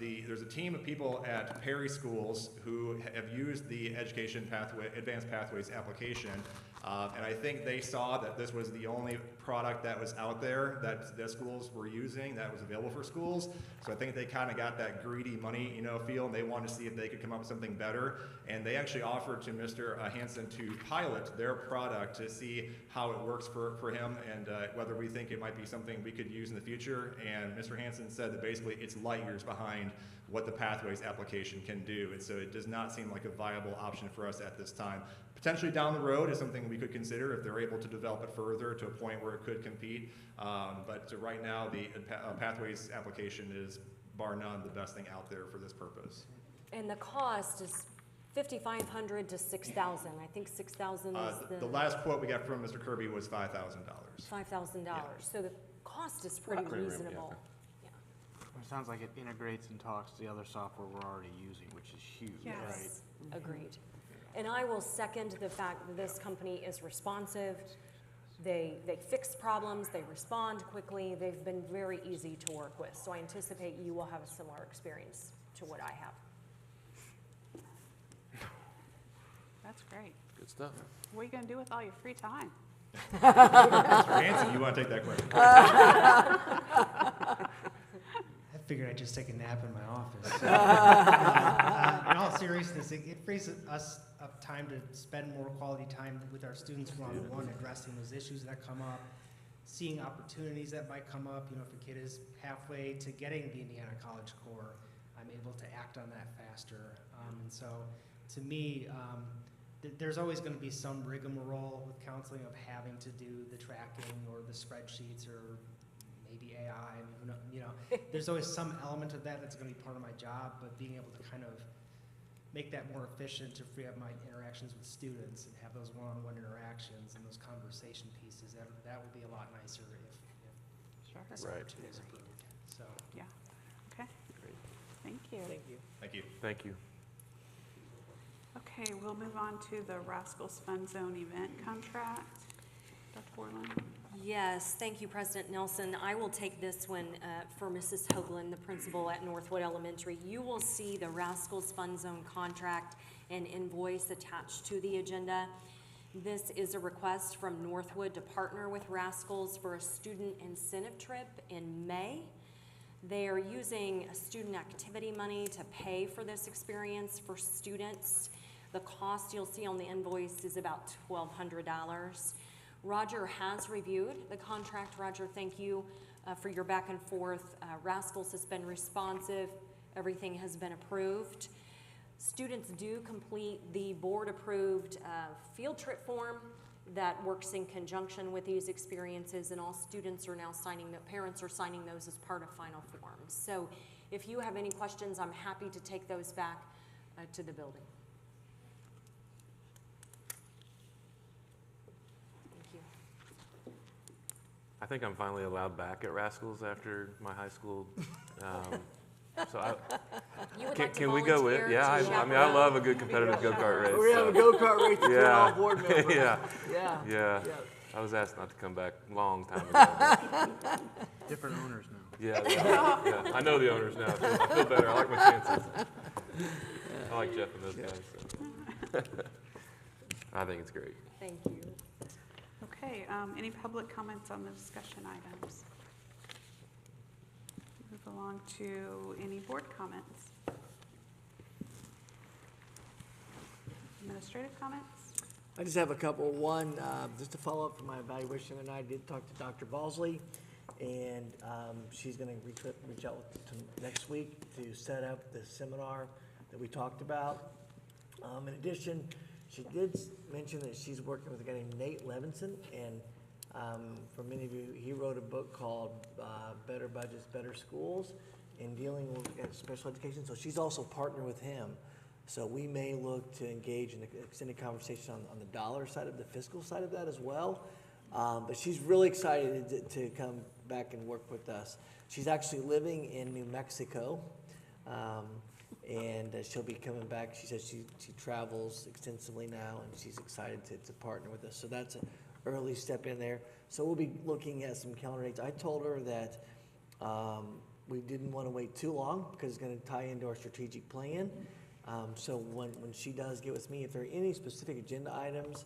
there's a team of people at Perry Schools who have used the Advanced Pathways application. And I think they saw that this was the only product that was out there that schools were using, that was available for schools. So I think they kind of got that greedy money, feel, and they wanted to see if they could come up with something better. And they actually offered to Mr. Hansen to pilot their product to see how it works for him, and whether we think it might be something we could use in the future. And Mr. Hansen said that basically it's light years behind what the Pathways application can do. And so it does not seem like a viable option for us at this time. Potentially down the road is something we could consider if they're able to develop it further to a point where it could compete. But right now, the Pathways application is, bar none, the best thing out there for this purpose. And the cost is $5,500 to $6,000. I think $6,000 is the last quote we got from Mr. Kirby was $5,000. $5,000. So the cost is pretty reasonable. It sounds like it integrates and talks to the other software we're already using, which is huge, Yes. Agreed. And I will second the fact that this company is responsive. They fix problems, they respond quickly, they've been very easy to work with. So I anticipate you will have a similar experience to what I have. That's great. Good stuff. What are you going to do with all your free time? Mr. Hanson, you want to take that question? I figured I'd just take a nap in my office. In all seriousness, it frees us up time to spend more quality time with our students one-on-one, addressing those issues that come up, seeing opportunities that might come up. You know, if a kid is halfway to getting the Indiana College Core, I'm able to act on that faster. And so, to me, there's always going to be some rigmarole with counseling of having to do the tracking or the spreadsheets or maybe AI. I mean, who knows, you know, there's always some element of that that's going to be part of my job, but being able to kind of make that more efficient to free up my interactions with students and have those one-on-one interactions and those conversation pieces, that would be a lot nicer if this opportunity is approved. So, yeah. Okay. Great. Thank you. Thank you. Thank you. Thank you. Okay, we'll move on to the Rascals Fun Zone event contract. Dr. Borland? Yes, thank you, President Nelson. I will take this one for Mrs. Hoagland, the principal at Northwood Elementary. You will see the Rascals Fun Zone contract and invoice attached to the agenda. This is a request from Northwood to partner with Rascals for a student incentive trip in May. They are using student activity money to pay for this experience for students. The cost you'll see on the invoice is about $1,200. Roger has reviewed the contract. Roger, thank you for your back and forth. Rascals has been responsive. Everything has been approved. Students do complete the board-approved field trip form that works in conjunction with these experiences, and all students are now signing, parents are signing those as part of final forms. So if you have any questions, I'm happy to take those back to the building. I think I'm finally allowed back at Rascals after my high school. So can we go with? Yeah, I mean, I love a good competitive go-kart race. We have a go-kart race between all board members. Yeah. I was asked not to come back a long time ago. Different owners now. Yeah. I know the owners now, so I feel better. I like my chances. I like Jeff and those guys. So. I think it's great. Thank you. Okay, any public comments on the discussion items? Move along to any board comments? Administrative comments? I just have a couple. One, just to follow up from my evaluation, and I did talk to Dr. Balsley, and she's going to reach out to next week to set up the seminar that we talked about. In addition, she did mention that she's working with a guy named Nate Levinson, and for many of you, he wrote a book called Better Budgets, Better Schools, in dealing with special education. So she's also partnered with him. So we may look to engage in an extended conversation on the dollar side of the fiscal side of that as well. But she's really excited to come back and work with us. She's actually living in New Mexico. And she'll be coming back. She says she travels extensively now, and she's excited to partner with us. So that's an early step in there. So we'll be looking at some calendar dates. I told her that we didn't want to wait too long because it's going to tie into our strategic plan. So when she does get with me, if there are any specific agenda items,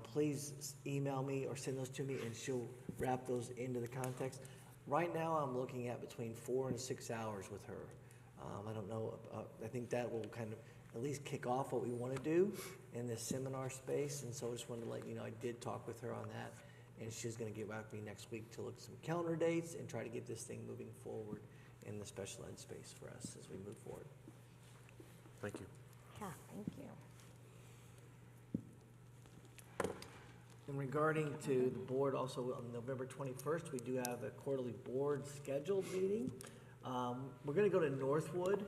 please email me or send those to me, and she'll wrap those into the context. Right now, I'm looking at between 4 and 6 hours with her. I don't know, I think that will kind of at least kick off what we want to do in this seminar space. And so I just wanted to let you know I did talk with her on that, and she's going to get back to me next week to look at some calendar dates and try to get this thing moving forward in the special ed space for us as we move forward. Thank you. Yeah, thank you. And regarding to the board, also on November 21st, we do have a quarterly board scheduled meeting. We're going to go to Northwood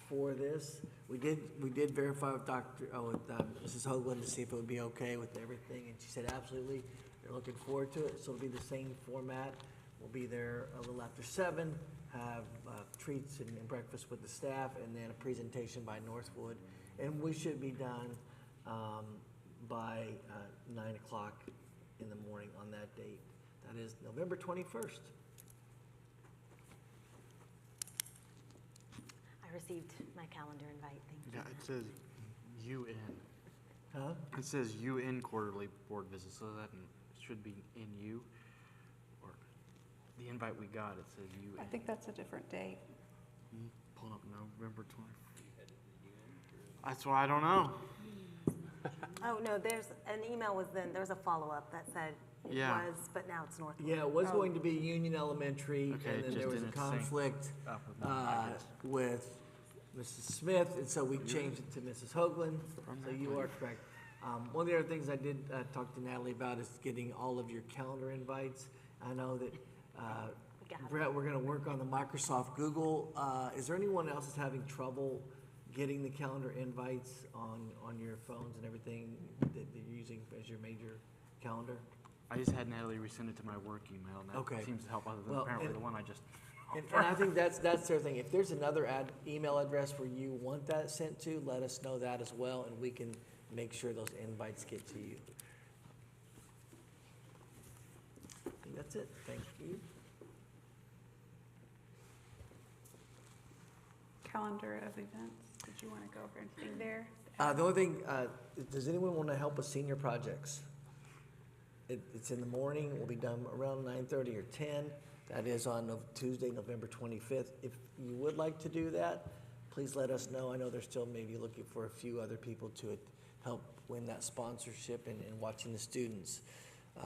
for this. We did verify with Mrs. Hoagland to see if it would be okay with everything, and she said absolutely. They're looking forward to it. So it'll be the same format. We'll be there a little after 7, have treats and breakfast with the staff, and then a presentation by Northwood. And we should be done by 9 o'clock in the morning on that date. That is November 21st. I received my calendar invite, thank you. Yeah, it says UN. Huh? It says UN quarterly board visits, so that should be in U. Or the invite we got, it says UN. I think that's a different date. Pulling up November 20th. That's why I don't know. Oh, no, there's, an email was then, there's a follow-up that said it Yeah. was, but now it's Northwood. Yeah, it was going to be Union Elementary, Okay, and then just there was a didn't sync conflict up with mine, I guess. with Mrs. Smith, and so we changed it to Mrs. Hoagland, so you are correct. One of the other things I did talk to Natalie about is getting all of your calendar invites. I know that, Brett, we're gonna work on the Microsoft Google. Is there anyone else that's having trouble getting the calendar invites on your phones and everything that you're using as your major calendar? I just had Natalie resend it to my work email, and that Okay. seems to help other than Well, apparently and- the one I just. And I think that's the other thing. If there's another email address where you want that sent to, let us know that as well, and we can make sure those invites get to you. I think that's it. Thank you. Calendar of events. Did you want to go over anything there? The only thing, does anyone want to help with senior projects? It's in the morning. We'll be done around 9:30 or 10. That is on Tuesday, November 25th. If you would like to do that, please let us know. I know they're still maybe looking for a few other people to help win that sponsorship and watching the students.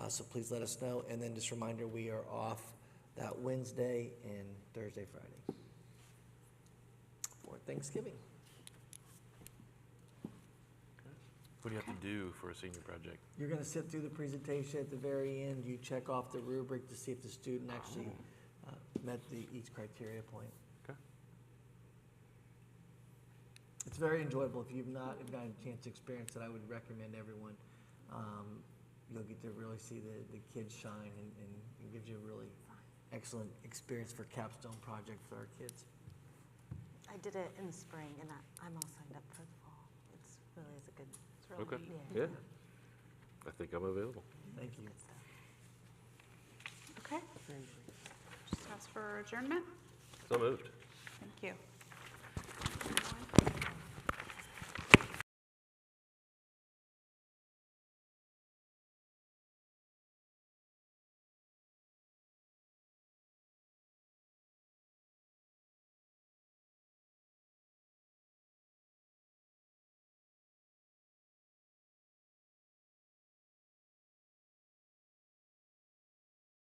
So please let us know. And then just a reminder, we are off that Wednesday and Thursday, Friday for Thanksgiving. What do you have to do for a senior project? You're going to sit through the presentation at the very end. You check off the rubric to see if the student actually met each criteria point. Okay. It's very enjoyable. If you've not gotten a chance to experience it, I would recommend everyone. You'll get to really see the kids shine, and it gives you a really excellent experience for capstone project for our kids. I did it in the spring, and I'm all signed up for the fall. It's really is a good. It's really Okay. neat. Yeah. I think I'm available. Thank you. Okay. Just ask for adjournment. So moved. Thank you.